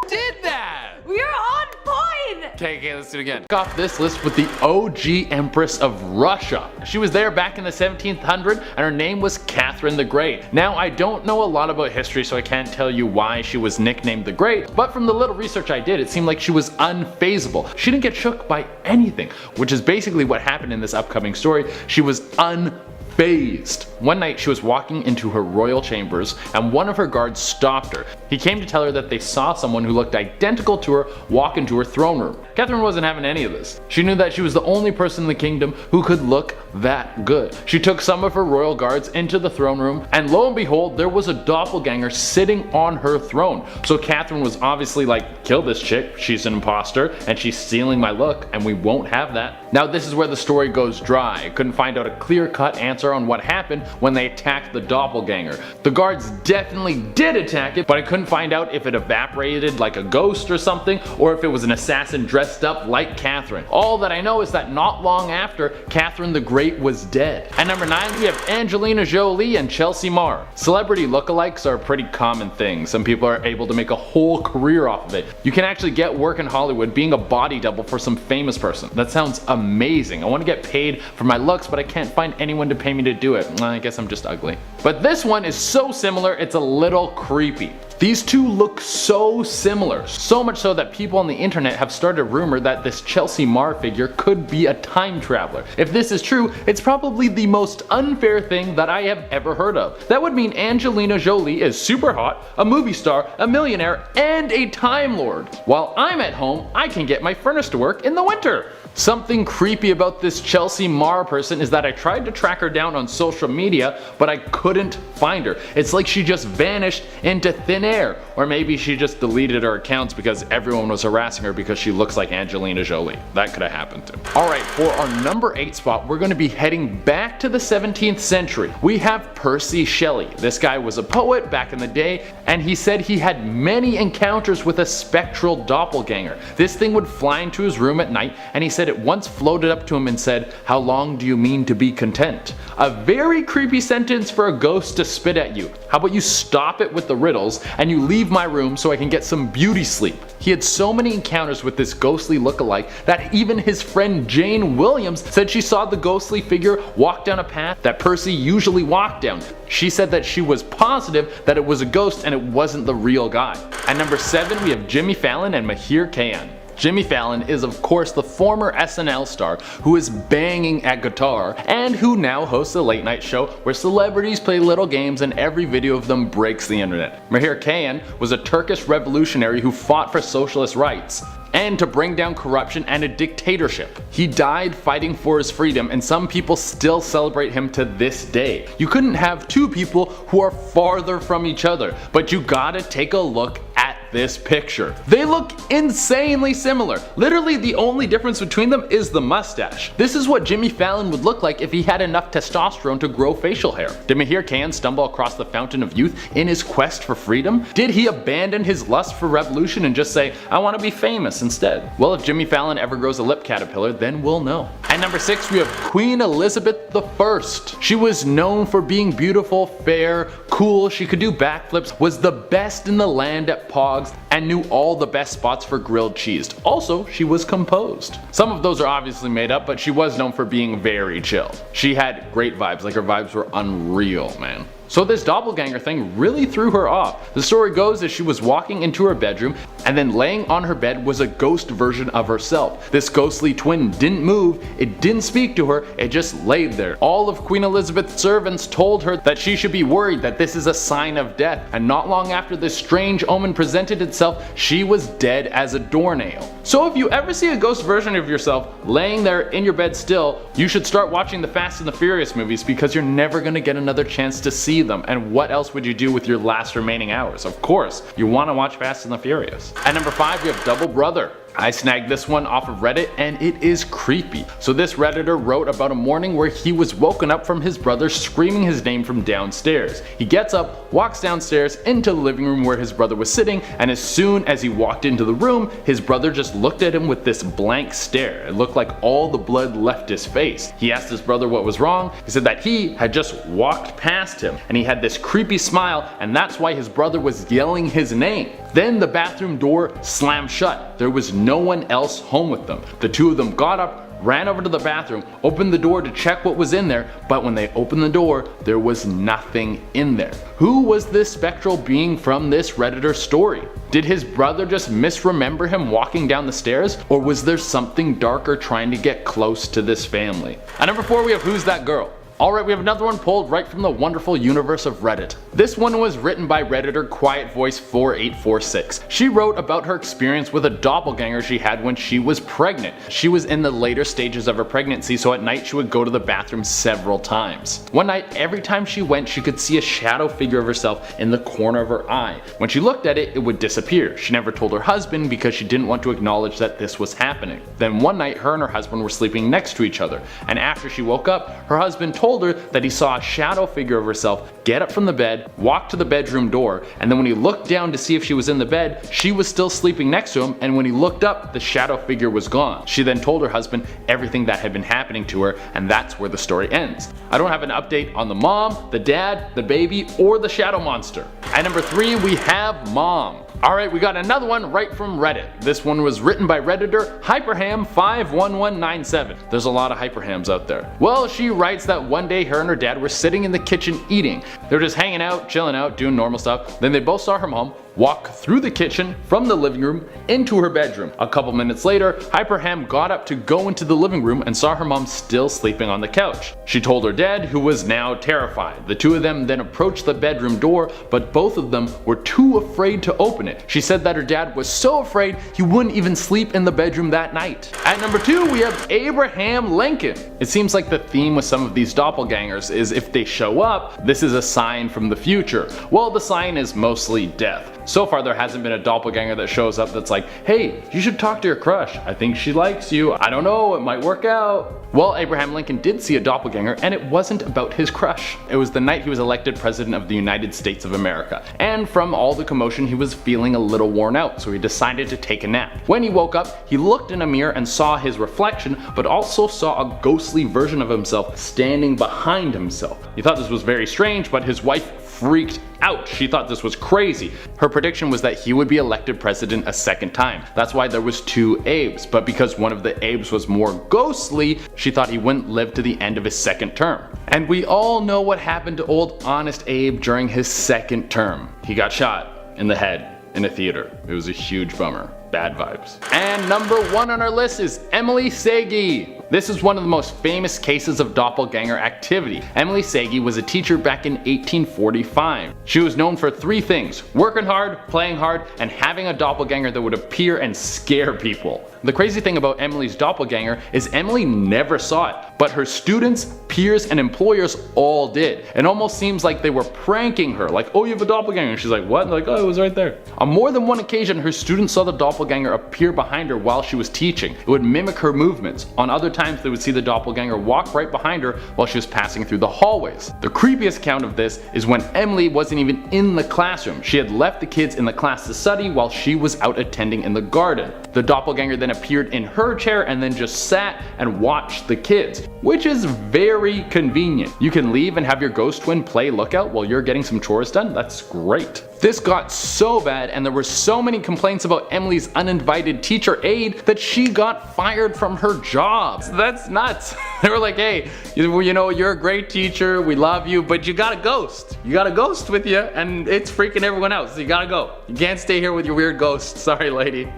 did that? We're on point! Okay, let's do it again. Kick off this list with the OG Empress of Russia. She was there back in the 1700s, and her name was Catherine the Great. Now, I don't know a lot about history, so I can't tell you why she was nicknamed the Great, but from the little research I did, it seemed like she was unfazable. She didn't get shook by anything, which is basically what happened in this upcoming story. She was unfazed. One night she was walking into her royal chambers and one of her guards stopped her. He came to tell her that they saw someone who looked identical to her walk into her throne room. Catherine wasn't having any of this. She knew that she was the only person in the kingdom who could look that good. She took some of her royal guards into the throne room, and lo and behold, there was a doppelganger sitting on her throne. So Catherine was obviously like, kill this chick, she's an imposter and she's stealing my look and we won't have that. Now this is where the story goes dry. I couldn't find out a clear-cut answer on what happened when they attacked the doppelganger. The guards definitely did attack it, but I couldn't find out if it evaporated like a ghost or something, or if it was an assassin dressed up like Catherine. All that I know is that not long after, Catherine the Great was dead. At number 9, we have Angelina Jolie and Chelsea Marr. Celebrity lookalikes are a pretty common thing. Some people are able to make a whole career off of it. You can actually get work in Hollywood being a body double for some famous person. That sounds amazing. I want to get paid for my looks, but I can't find anyone to pay me to do it. I guess I'm just ugly. But this one is so similar, it's a little creepy. These two look so similar, so much so that people on the internet have started a rumor that this Chelsea Marr figure could be a time traveler. If this is true, it's probably the most unfair thing that I have ever heard of. That would mean Angelina Jolie is super hot, a movie star, a millionaire, and a Time Lord. While I'm at home, I can get my furnace to work in the winter. Something creepy about this Chelsea Marr person is that I tried to track her down on social media, but I couldn't find her. It's like she just vanished into thin air. Or maybe she just deleted her accounts because everyone was harassing her because she looks like Angelina Jolie. That could have happened too. Alright, for our number 8 spot, we're going to be heading back to the 17th century. We have Percy Shelley. This guy was a poet back in the day, and he said he had many encounters with a spectral doppelganger. This thing would fly into his room at night, and he said it once floated up to him and said, "How long do you mean to be content?" A very creepy sentence for a ghost to spit at you. How about you stop it with the riddles and you leave my room so I can get some beauty sleep? He had so many encounters with this ghostly lookalike that even his friend Jane Williams said she saw the ghostly figure walk down a path that Percy usually walked down. She said that she was positive that it was a ghost and it wasn't the real guy. At number 7, we have Jimmy Fallon and Mahir Khan. Jimmy Fallon is of course the former SNL star who is banging at guitar and who now hosts a late night show where celebrities play little games and every video of them breaks the internet. Mahir Khan was a Turkish revolutionary who fought for socialist rights and to bring down corruption and a dictatorship. He died fighting for his freedom, and some people still celebrate him to this day. You couldn't have two people who are farther from each other, but you gotta take a look at this picture. They look insanely similar. Literally the only difference between them is the mustache. This is what Jimmy Fallon would look like if he had enough testosterone to grow facial hair. Did Mahir Khan stumble across the fountain of youth in his quest for freedom? Did he abandon his lust for revolution and just say, "I want to be famous instead"? Well, if Jimmy Fallon ever grows a lip caterpillar, then we'll know. At number 6, we have Queen Elizabeth I. She was known for being beautiful, fair, cool, she could do backflips, was the best in the land at pogs, and knew all the best spots for grilled cheese. Also, she was composed. Some of those are obviously made up, but she was known for being very chill. She had great vibes, like her vibes were unreal, man. So this doppelganger thing really threw her off. The story goes that she was walking into her bedroom and then laying on her bed was a ghost version of herself. This ghostly twin didn't move, it didn't speak to her, it just laid there. All of Queen Elizabeth's servants told her that she should be worried that this is a sign of death, and not long after this strange omen presented itself, she was dead as a doornail. So if you ever see a ghost version of yourself laying there in your bed still, you should start watching the Fast and the Furious movies because you're never gonna get another chance to see them. And what else would you do with your last remaining hours? Of course, you want to watch Fast and the Furious. At number 5, we have Double Brother. I snagged this one off of Reddit and it is creepy. So this Redditor wrote about a morning where he was woken up from his brother screaming his name from downstairs. He gets up, walks downstairs into the living room where his brother was sitting, and as soon as he walked into the room, his brother just looked at him with this blank stare. It looked like all the blood left his face. He asked his brother what was wrong. He said that he had just walked past him and he had this creepy smile, and that's why his brother was yelling his name. Then the bathroom door slammed shut. There was no one else home with them. The two of them got up, ran over to the bathroom, opened the door to check what was in there, but when they opened the door, there was nothing in there. Who was this spectral being from this Redditor story? Did his brother just misremember him walking down the stairs, or was there something darker trying to get close to this family? At number 4, we have Who's That Girl? Alright, we have another one pulled right from the wonderful universe of Reddit. This one was written by Redditor Quiet Voice 4846. She wrote about her experience with a doppelganger she had when she was pregnant. She was in the later stages of her pregnancy, so at night she would go to the bathroom several times. One night, every time she went, she could see a shadow figure of herself in the corner of her eye. When she looked at it, it would disappear. She never told her husband because she didn't want to acknowledge that this was happening. Then one night, her and her husband were sleeping next to each other, and after she woke up, her husband told her that he saw a shadow figure of herself get up from the bed, walk to the bedroom door, and then when he looked down to see if she was in the bed, she was still sleeping next to him, and when he looked up, the shadow figure was gone. She then told her husband everything that had been happening to her, and that's where the story ends. I don't have an update on the mom, the dad, the baby, or the shadow monster. At number 3, we have Mom. Alright, we got another one right from Reddit. This one was written by Redditor Hyperham51197. There's a lot of Hyperhams out there. Well, she writes that one day her and her dad were sitting in the kitchen eating. They were just hanging out, chilling out, doing normal stuff. Then they both saw her mom walk through the kitchen from the living room into her bedroom. A couple minutes later, Hyperham got up to go into the living room and saw her mom still sleeping on the couch. She told her dad, who was now terrified. The two of them then approached the bedroom door, but both of them were too afraid to open it. She said that her dad was so afraid he wouldn't even sleep in the bedroom that night. At number 2, we have Abraham Lincoln. It seems like the theme with some of these doppelgangers is if they show up, this is a sign from the future. Well, the sign is mostly death. So far there hasn't been a doppelganger that shows up that's like, hey, you should talk to your crush. I think she likes you. I don't know, it might work out. Well, Abraham Lincoln did see a doppelganger, and it wasn't about his crush. It was the night he was elected president of the United States of America. And from all the commotion, he was feeling a little worn out, so he decided to take a nap. When he woke up, he looked in a mirror and saw his reflection, but also saw a ghostly version of himself standing behind himself. He thought this was very strange, but his wife freaked out. She thought this was crazy. Her prediction was that he would be elected president a second time. That's why there was 2 Abes, but because one of the Abes was more ghostly, she thought he wouldn't live to the end of his second term. And we all know what happened to old Honest Abe during his second term. He got shot in the head in a theater. It was a huge bummer. Bad vibes. And number 1 on our list is Emily Sagi. This is one of the most famous cases of doppelganger activity. Emily Sagi was a teacher back in 1845. She was known for 3 things: working hard, playing hard, and having a doppelganger that would appear and scare people. The crazy thing about Emily's doppelganger is Emily never saw it, but her students, peers, and employers all did. It almost seems like they were pranking her, like, oh, you have a doppelganger. And she's like, what? And they're like, oh, it was right there. On more than one occasion, her students saw the doppelganger appear behind her while she was teaching. It would mimic her movements. On other times, they would see the doppelganger walk right behind her while she was passing through the hallways. The creepiest account of this is when Emily wasn't even in the classroom. She had left the kids in the class to study while she was out attending in the garden. The doppelganger then appeared in her chair and then just sat and watched the kids, which is very convenient. You can leave and have your ghost twin play lookout while you're getting some chores done. That's great. This got so bad, and there were so many complaints about Emily's uninvited teacher aide that she got fired from her job. That's nuts. They were like, hey, you know, you're a great teacher, we love you, but you got a ghost. You got a ghost with you, and it's freaking everyone else, so you gotta go. You can't stay here with your weird ghost. Sorry, lady.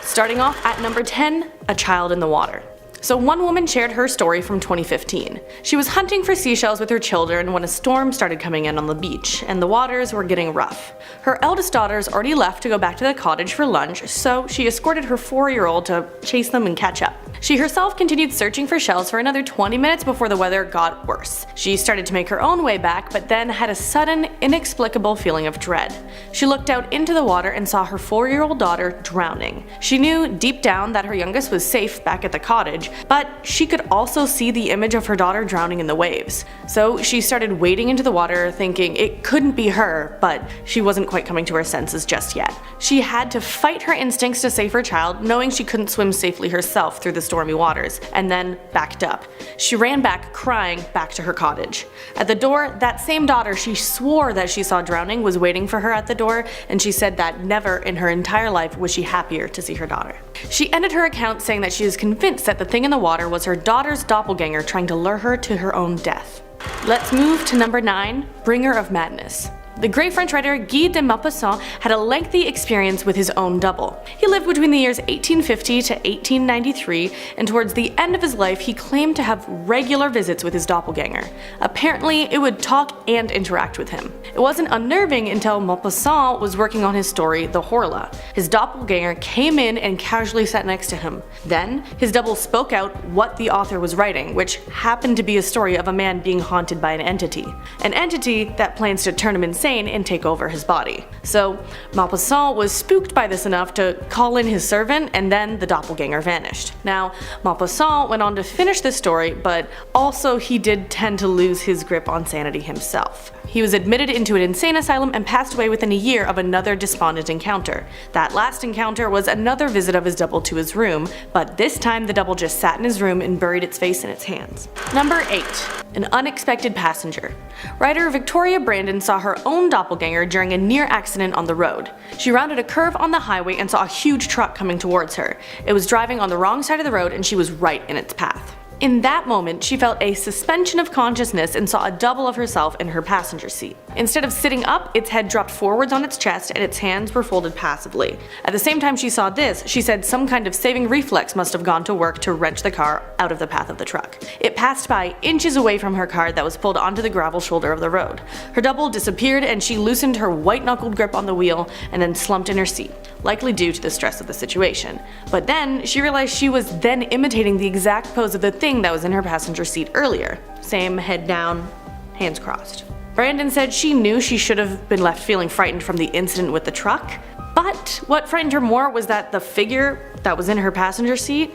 Starting off at number 10, a child in the water. So one woman shared her story from 2015. She was hunting for seashells with her children when a storm started coming in on the beach, and the waters were getting rough. Her eldest daughter's already left to go back to the cottage for lunch, so she escorted her 4-year-old to chase them and catch up. She herself continued searching for shells for another 20 minutes before the weather got worse. She started to make her own way back, but then had a sudden, inexplicable feeling of dread. She looked out into the water and saw her 4-year-old daughter drowning. She knew deep down that her youngest was safe back at the cottage, but she could also see the image of her daughter drowning in the waves. So she started wading into the water, thinking it couldn't be her, but she wasn't quite coming to her senses just yet. She had to fight her instincts to save her child, knowing she couldn't swim safely herself through the stormy waters, and then backed up. She ran back, crying, back to her cottage. At the door, that same daughter she swore that she saw drowning was waiting for her at the door, and she said that never in her entire life was she happier to see her daughter. She ended her account saying that she is convinced that the thing in the water was her daughter's doppelganger trying to lure her to her own death. Let's move to number 9, Bringer of Madness. The great French writer Guy de Maupassant had a lengthy experience with his own double. He lived between the years 1850 to 1893, and towards the end of his life he claimed to have regular visits with his doppelganger. Apparently, it would talk and interact with him. It wasn't unnerving until Maupassant was working on his story, The Horla. His doppelganger came in and casually sat next to him. Then, his double spoke out what the author was writing, which happened to be a story of a man being haunted by an entity. An entity that plans to turn him insane and take over his body. So Maupassant was spooked by this enough to call in his servant, and then the doppelganger vanished. Now, Maupassant went on to finish the story, but also he did tend to lose his grip on sanity himself. He was admitted into an insane asylum and passed away within a year of another despondent encounter. That last encounter was another visit of his double to his room, but this time the double just sat in his room and buried its face in its hands. Number 8. An unexpected passenger. Writer Victoria Brandon saw her own doppelganger during a near accident on the road. She rounded a curve on the highway and saw a huge truck coming towards her. It was driving on the wrong side of the road and she was right in its path. In that moment, she felt a suspension of consciousness and saw a double of herself in her passenger seat. Instead of sitting up, its head dropped forwards on its chest and its hands were folded passively. At the same time she saw this, she said some kind of saving reflex must have gone to work to wrench the car out of the path of the truck. It passed by inches away from her car that was pulled onto the gravel shoulder of the road. Her double disappeared and she loosened her white-knuckled grip on the wheel and then slumped in her seat, likely due to the stress of the situation. But then she realized she was then imitating the exact pose of the thing that was in her passenger seat earlier. Same head down, hands crossed. Brandon said she knew she should have been left feeling frightened from the incident with the truck, but what frightened her more was that the figure that was in her passenger seat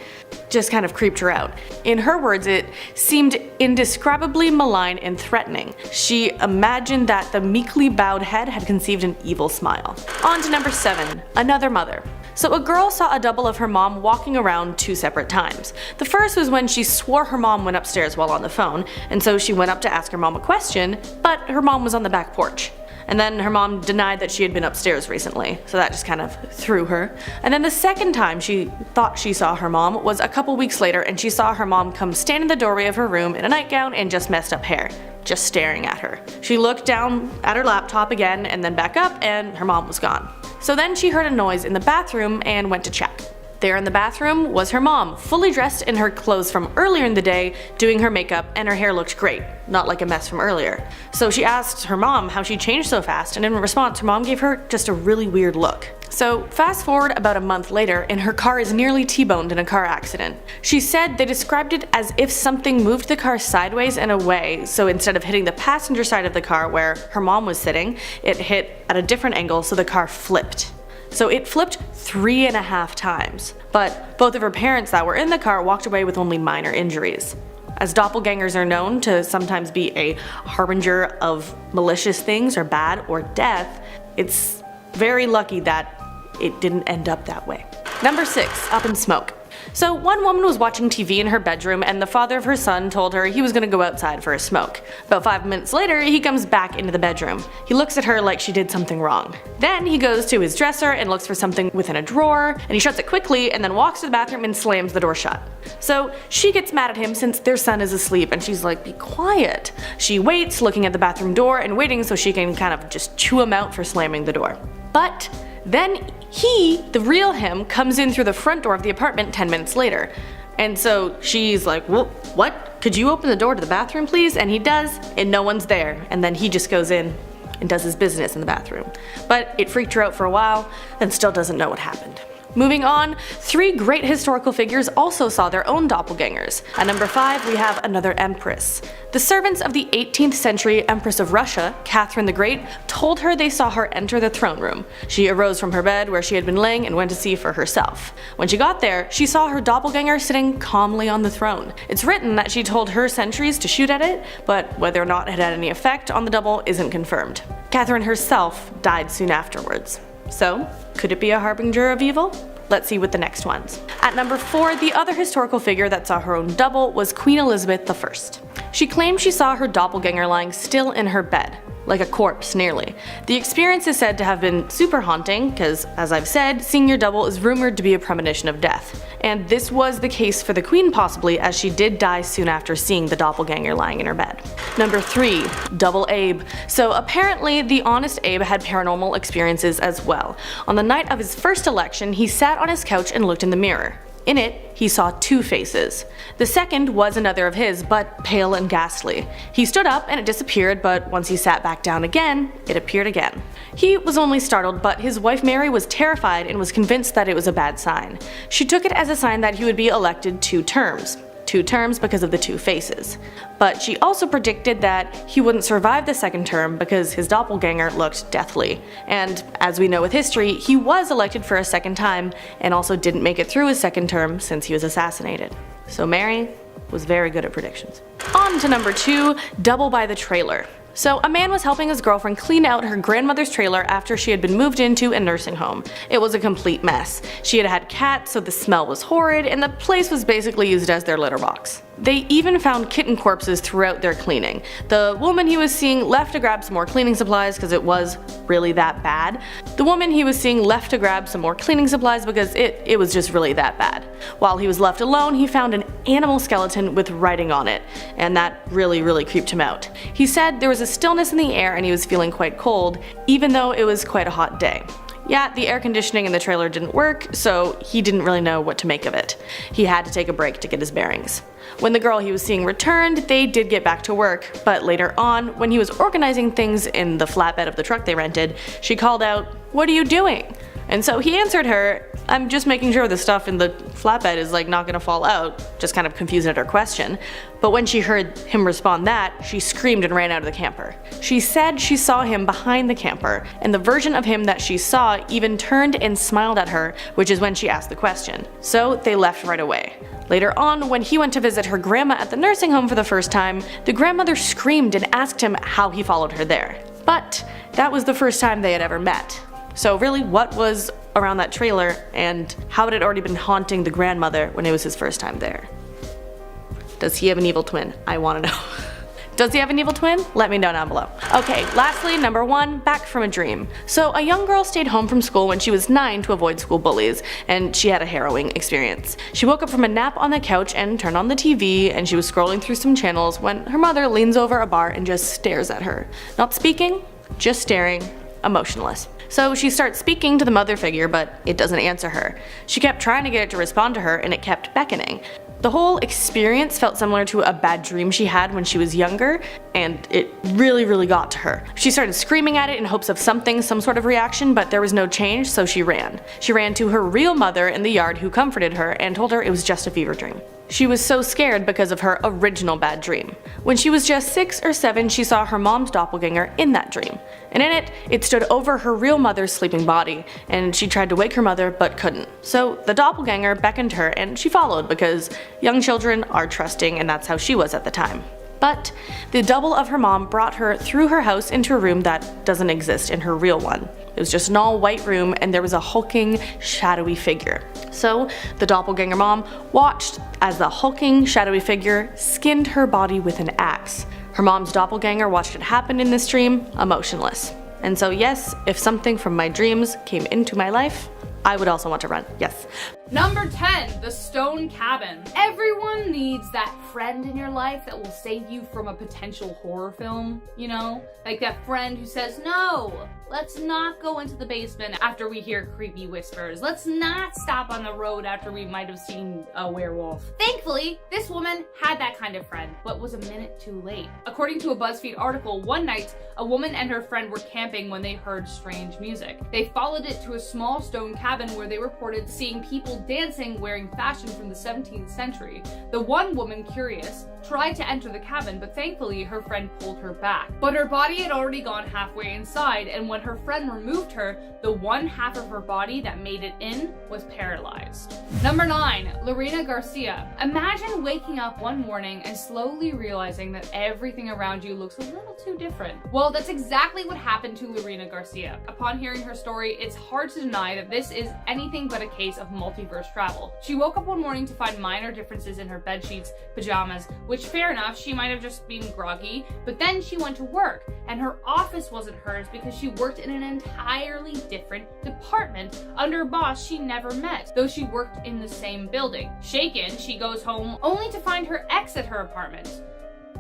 just kind of creeped her out. In her words, it seemed indescribably malign and threatening. She imagined that the meekly bowed head had conceived an evil smile. On to number 7, another mother. So a girl saw a double of her mom walking around 2 separate times. The first was when she swore her mom went upstairs while on the phone, and so she went up to ask her mom a question, but her mom was on the back porch. And then her mom denied that she had been upstairs recently, so that just kind of threw her. And then the second time she thought she saw her mom was a couple weeks later, and she saw her mom come stand in the doorway of her room in a nightgown and just messed up hair, just staring at her. She looked down at her laptop again and then back up, and her mom was gone. So then she heard a noise in the bathroom and went to check. There in the bathroom was her mom, fully dressed in her clothes from earlier in the day, doing her makeup, and her hair looked great, not like a mess from earlier. So she asked her mom how she changed so fast, and in response her mom gave her just a really weird look. So fast forward about a month later, and her car is nearly T-boned in a car accident. She said they described it as if something moved the car sideways and away, so instead of hitting the passenger side of the car where her mom was sitting, it hit at a different angle, so the car flipped. So it flipped 3.5 times, but both of her parents that were in the car walked away with only minor injuries. As doppelgangers are known to sometimes be a harbinger of malicious things or bad or death, it's very lucky that it didn't end up that way. Number 6, up in smoke. So one woman was watching TV in her bedroom and the father of her son told her he was going to go outside for a smoke. About 5 minutes later, he comes back into the bedroom. He looks at her like she did something wrong. Then he goes to his dresser and looks for something within a drawer, and he shuts it quickly and then walks to the bathroom and slams the door shut. So she gets mad at him since their son is asleep and she's like, be quiet. She waits, looking at the bathroom door and waiting so she can kind of just chew him out for slamming the door. But then he, the real him, comes in through the front door of the apartment 10 minutes later. And so she's like, well, what? Could you open the door to the bathroom please? And he does, and no one's there. And then he just goes in and does his business in the bathroom. But it freaked her out for a while, and still doesn't know what happened. Moving on, 3 great historical figures also saw their own doppelgangers. At number 5, we have another empress. The servants of the 18th century Empress of Russia, Catherine the Great, told her they saw her enter the throne room. She arose from her bed where she had been laying and went to see for herself. When she got there, she saw her doppelganger sitting calmly on the throne. It's written that she told her sentries to shoot at it, but whether or not it had any effect on the double isn't confirmed. Catherine herself died soon afterwards. So, could it be a harbinger of evil? Let's see with the next ones. At number 4, the other historical figure that saw her own double was Queen Elizabeth I. She claimed she saw her doppelganger lying still in her bed, like a corpse nearly. The experience is said to have been super haunting because, as I've said, seeing your double is rumored to be a premonition of death. And this was the case for the Queen possibly, as she did die soon after seeing the doppelganger lying in her bed. Number 3, Double Abe. So apparently the honest Abe had paranormal experiences as well. On the night of his first election, he sat on his couch and looked in the mirror. In it, he saw 2 faces. The second was another of his, but pale and ghastly. He stood up and it disappeared, but once he sat back down again, it appeared again. He was only startled, but his wife Mary was terrified and was convinced that it was a bad sign. She took it as a sign that he would be elected 2 terms. 2 terms because of the 2 faces. But she also predicted that he wouldn't survive the second term because his doppelganger looked deathly. And as we know with history, he was elected for a second time and also didn't make it through his second term since he was assassinated. So Mary was very good at predictions. On to number 2, Double by the Trailer. So a man was helping his girlfriend clean out her grandmother's trailer after she had been moved into a nursing home. It was a complete mess. She had had cats, so the smell was horrid, and the place was basically used as their litter box. They even found kitten corpses throughout their cleaning. The woman he was seeing left to grab some more cleaning supplies because it was really that bad. The woman he was seeing left to grab some more cleaning supplies because it was just really that bad. While he was left alone, he found an animal skeleton with writing on it, and that really creeped him out. He said there was a stillness in the air and he was feeling quite cold, even though it was quite a hot day. Yeah, the air conditioning in the trailer didn't work, so he didn't really know what to make of it. He had to take a break to get his bearings. When the girl he was seeing returned, they did get back to work, but later on, when he was organizing things in the flatbed of the truck they rented, she called out, "What are you doing?" And so he answered her, "I'm just making sure the stuff in the flatbed is like not gonna fall out," just kind of confused at her question. But when she heard him respond that, she screamed and ran out of the camper. She said she saw him behind the camper, and the version of him that she saw even turned and smiled at her, which is when she asked the question. So they left right away. Later on, when he went to visit her grandma at the nursing home for the first time, the grandmother screamed and asked him how he followed her there. But that was the first time they had ever met. So really, what was around that trailer, and how had it already been haunting the grandmother when it was his first time there? Does he have an evil twin? I want to know. Does he have an evil twin? Let me know down below. Okay, lastly, number 1, back from a dream. So a young girl stayed home from school when she was 9 to avoid school bullies, and she had a harrowing experience. She woke up from a nap on the couch and turned on the TV, and she was scrolling through some channels when her mother leans over a bar and just stares at her. Not speaking, just staring, emotionless. So she starts speaking to the mother figure, but it doesn't answer her. She kept trying to get it to respond to her, and it kept beckoning. The whole experience felt similar to a bad dream she had when she was younger, and it really got to her. She started screaming at it in hopes of some sort of reaction, but there was no change, so she ran. She ran to her real mother in the yard, who comforted her and told her it was just a fever dream. She was so scared because of her original bad dream. When she was just 6 or 7, she saw her mom's doppelganger in that dream. And in it, it stood over her real mother's sleeping body, and she tried to wake her mother but couldn't. So the doppelganger beckoned her and she followed because young children are trusting, and that's how she was at the time. But the double of her mom brought her through her house into a room that doesn't exist in her real one. It was just an all-white room, and there was a hulking, shadowy figure. So the doppelganger mom watched as the hulking, shadowy figure skinned her body with an axe. Her mom's doppelganger watched it happen in this dream, emotionless. And so yes, if something from my dreams came into my life, I would also want to run, yes. Number 10, the stone cabin. Everyone needs that friend in your life that will save you from a potential horror film, you know? Like that friend who says, "No, let's not go into the basement after we hear creepy whispers. Let's not stop on the road after we might have seen a werewolf." Thankfully, this woman had that kind of friend, but was a minute too late. According to a BuzzFeed article, one night, a woman and her friend were camping when they heard strange music. They followed it to a small stone cabin where they reported seeing people dancing wearing fashion from the 17th century. The one woman, curious, tried to enter the cabin, but thankfully her friend pulled her back. But her body had already gone halfway inside, and when her friend removed her, the one half of her body that made it in was paralyzed. Number 9, Lorena Garcia. Imagine waking up one morning and slowly realizing that everything around you looks a little too different. Well, that's exactly what happened to Lorena Garcia. Upon hearing her story, it's hard to deny that this is anything but a case of multiverse travel. She woke up one morning to find minor differences in her bedsheets, pajamas, which fair enough, she might have just been groggy, but then she went to work, and her office wasn't hers because she worked in an entirely different department under a boss she never met, though she worked in the same building. Shaken, she goes home only to find her ex at her apartment.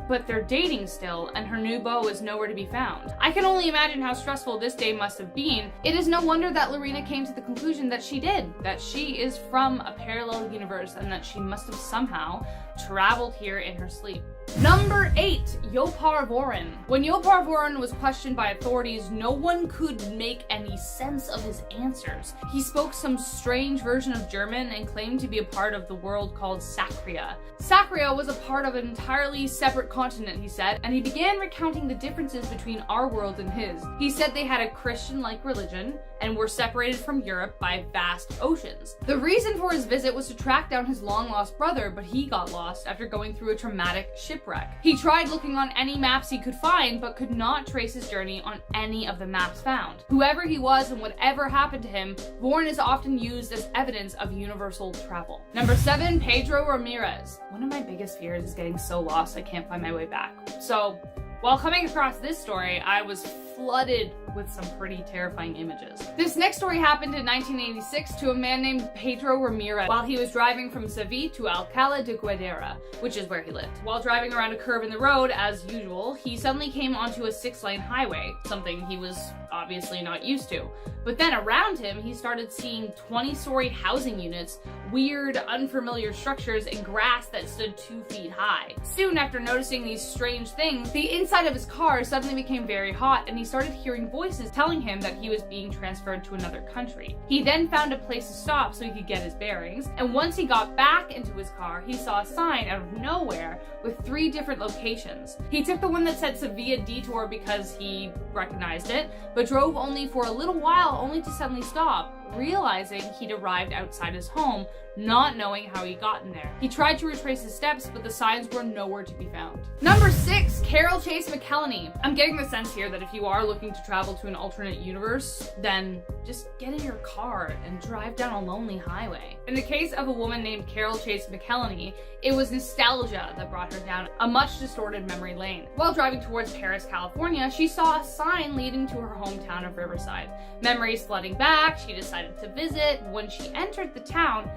But they're dating still, and her new beau is nowhere to be found. I can only imagine how stressful this day must have been. It is no wonder that Lorena came to the conclusion that she did, that she is from a parallel universe and that she must have somehow traveled here in her sleep. Number 8, Yopar Voren. When Yopar Voren was questioned by authorities, no one could make any sense of his answers. He spoke some strange version of German and claimed to be a part of the world called Sacria. Sacria was a part of an entirely separate continent, he said, and he began recounting the differences between our world and his. He said they had a Christian-like religion and were separated from Europe by vast oceans. The reason for his visit was to track down his long-lost brother, but he got lost after going through a traumatic ship shipwreck. He tried looking on any maps he could find, but could not trace his journey on any of the maps found. Whoever he was and whatever happened to him, Bourne is often used as evidence of universal travel. Number 7, Pedro Ramirez. One of my biggest fears is getting so lost I can't find my way back. So, while coming across this story, I was flooded with some pretty terrifying images. This next story happened in 1986 to a man named Pedro Ramirez while he was driving from Seville to Alcalá de Guadalajara, which is where he lived. While driving around a curve in the road, as usual, he suddenly came onto a 6-lane highway, something he was obviously not used to. But then around him, he started seeing 20-story housing units, weird, unfamiliar structures, and grass that stood 2 feet high. Soon after noticing these strange things, the inside of his car suddenly became very hot, and he started hearing voices telling him that he was being transferred to another country. He then found a place to stop so he could get his bearings, and once he got back into his car, he saw a sign out of nowhere with 3 different locations. He took the one that said Sevilla Detour because he recognized it, but drove only for a little while only to suddenly stop, realizing he'd arrived outside his home, not knowing how he'd gotten there. He tried to retrace his steps, but the signs were nowhere to be found. Number 6, Carol Chase McElhenney. I'm getting the sense here that if you are looking to travel to an alternate universe, then just get in your car and drive down a lonely highway. In the case of a woman named Carol Chase McElhenney, it was nostalgia that brought her down a much distorted memory lane. While driving towards Paris, California, she saw a sign leading to her hometown of Riverside. Memories flooding back, she decided to visit. When she entered the town,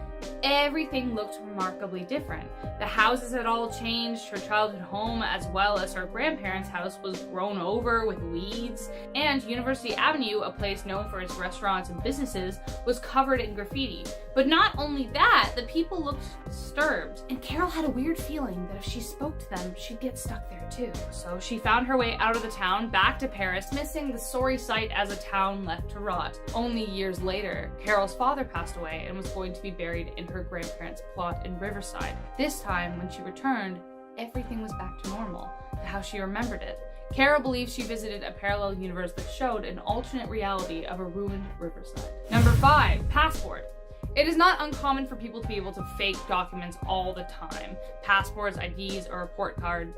everything looked remarkably different. The houses had all changed, her childhood home as well as her grandparents' house was grown over with weeds, and University Avenue, a place known for its restaurants and businesses, was covered in graffiti. But not only that, the people looked disturbed, and Carol had a weird feeling that if she spoke to them, she'd get stuck there too. So she found her way out of the town, back to Paris, missing the sorry sight as a town left to rot. Only years later, Carol's father passed away and was going to be buried in her grandparents' plot in Riverside. This time, when she returned, everything was back to normal, to how she remembered it. Carol believes she visited a parallel universe that showed an alternate reality of a ruined Riverside. Number 5, passport. It is not uncommon for people to be able to fake documents all the time. Passports, IDs, or report card.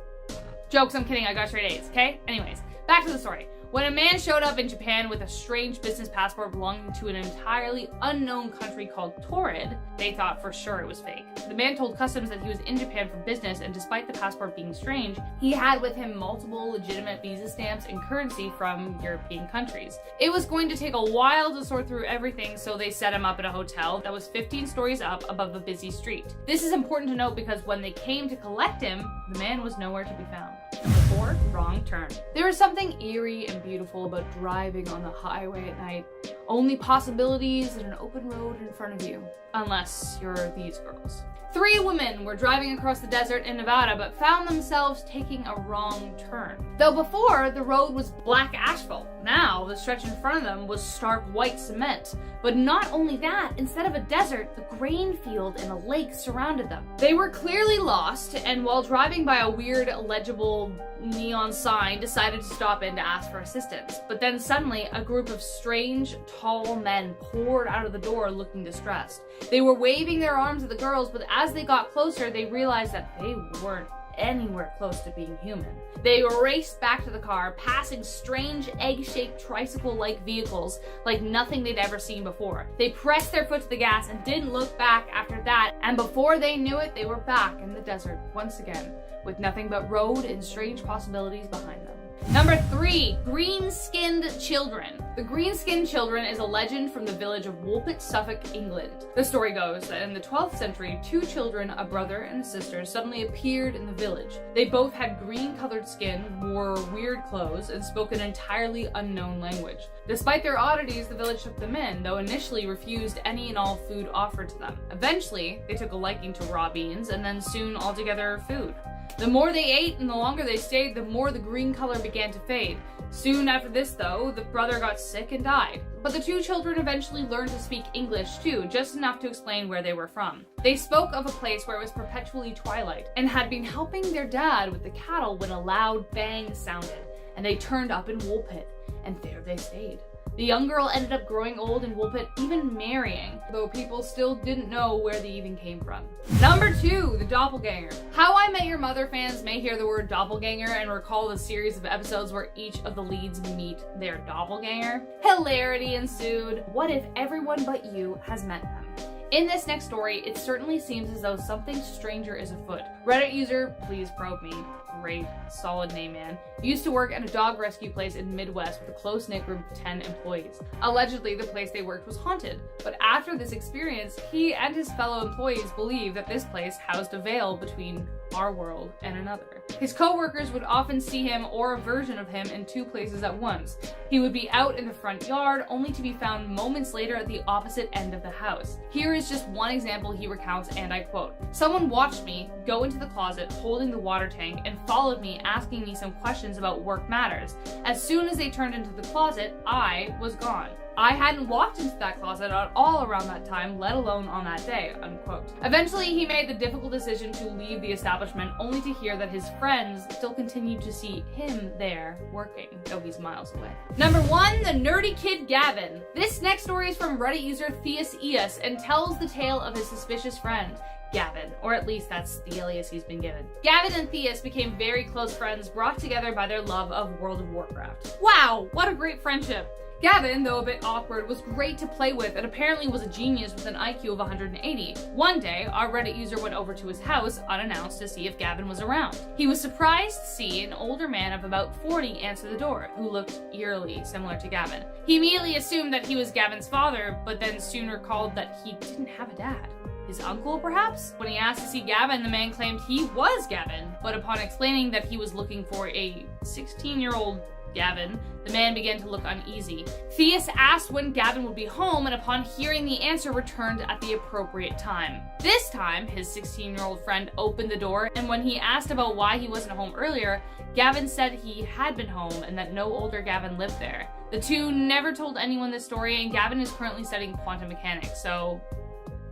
Jokes, I'm kidding, I got straight A's, okay? Anyways, back to the story. When a man showed up in Japan with a strange business passport belonging to an entirely unknown country called Torrid, they thought for sure it was fake. The man told customs that he was in Japan for business, and despite the passport being strange, he had with him multiple legitimate visa stamps and currency from European countries. It was going to take a while to sort through everything, so they set him up at a hotel that was 15 stories up above a busy street. This is important to note because when they came to collect him, the man was nowhere to be found. Number 4, wrong turn. There is something eerie and beautiful about driving on the highway at night. Only possibilities and an open road in front of you. Unless you're these girls. 3 women were driving across the desert in Nevada but found themselves taking a wrong turn. Though before, the road was black asphalt. Now, the stretch in front of them was stark white cement. But not only that, instead of a desert, the grain field and a lake surrounded them. They were clearly lost, and while driving by a weird, illegible neon sign, decided to stop in to ask for assistance. But then suddenly, a group of strange, tall men poured out of the door looking distressed. They were waving their arms at the girls, but as they got closer, they realized that they weren't anywhere close to being human. They raced back to the car, passing strange egg-shaped tricycle-like vehicles like nothing they'd ever seen before. They pressed their foot to the gas and didn't look back after that, and before they knew it, they were back in the desert once again, with nothing but road and strange possibilities behind them. Number 3, green-skinned children. The green-skinned children is a legend from the village of Woolpit, Suffolk, England. The story goes that in the 12th century, 2 children, a brother and a sister, suddenly appeared in the village. They both had green-colored skin, wore weird clothes, and spoke an entirely unknown language. Despite their oddities, the village took them in, though initially refused any and all food offered to them. Eventually, they took a liking to raw beans, and then soon altogether food. The more they ate and the longer they stayed, the more the green color began to fade. Soon after this, though, the brother got sick and died. But the 2 children eventually learned to speak English too, just enough to explain where they were from. They spoke of a place where it was perpetually twilight, and had been helping their dad with the cattle when a loud bang sounded, and they turned up in Woolpit, and there they stayed. The young girl ended up growing old and Woolpit even marrying, though people still didn't know where they even came from. Number 2, the Doppelganger. How I Met Your Mother fans may hear the word doppelganger and recall the series of episodes where each of the leads meet their doppelganger. Hilarity ensued. What if everyone but you has met them? In this next story, it certainly seems as though something stranger is afoot. Reddit user, please probe me. Great, solid name, man. Used to work at a dog rescue place in Midwest with a close-knit group of 10 employees. Allegedly, the place they worked was haunted, but after this experience, he and his fellow employees believe that this place housed a veil between our world and another. His co-workers would often see him or a version of him in 2 places at once. He would be out in the front yard, only to be found moments later at the opposite end of the house. Here is just one example he recounts, and I quote, "Someone watched me go into the closet holding the water tank and followed me asking me some questions about work matters. As soon as they turned into the closet, I was gone. I hadn't walked into that closet at all around that time, let alone on that day," unquote. Eventually, he made the difficult decision to leave the establishment, only to hear that his friends still continued to see him there working, though he's miles away. Number 1, the nerdy kid Gavin. This next story is from Reddit user Theus and tells the tale of his suspicious friend, Gavin, or at least that's the alias he's been given. Gavin and Theus became very close friends, brought together by their love of World of Warcraft. Wow, what a great friendship! Gavin, though a bit awkward, was great to play with and apparently was a genius with an IQ of 180. One day, our Reddit user went over to his house unannounced to see if Gavin was around. He was surprised to see an older man of about 40 answer the door, who looked eerily similar to Gavin. He immediately assumed that he was Gavin's father, but then soon recalled that he didn't have a dad. His uncle, perhaps? When he asked to see Gavin, the man claimed he was Gavin, but upon explaining that he was looking for a 16-year-old Gavin, the man began to look uneasy. Theus asked when Gavin would be home, and upon hearing the answer, returned at the appropriate time. This time, his 16-year-old friend opened the door, and when he asked about why he wasn't home earlier, Gavin said he had been home and that no older Gavin lived there. The two never told anyone this story, and Gavin is currently studying quantum mechanics, so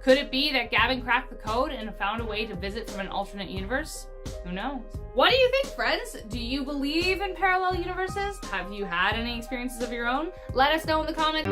could it be that Gavin cracked the code and found a way to visit from an alternate universe? Who knows? What do you think, friends? Do you believe in parallel universes? Have you had any experiences of your own? Let us know in the comments.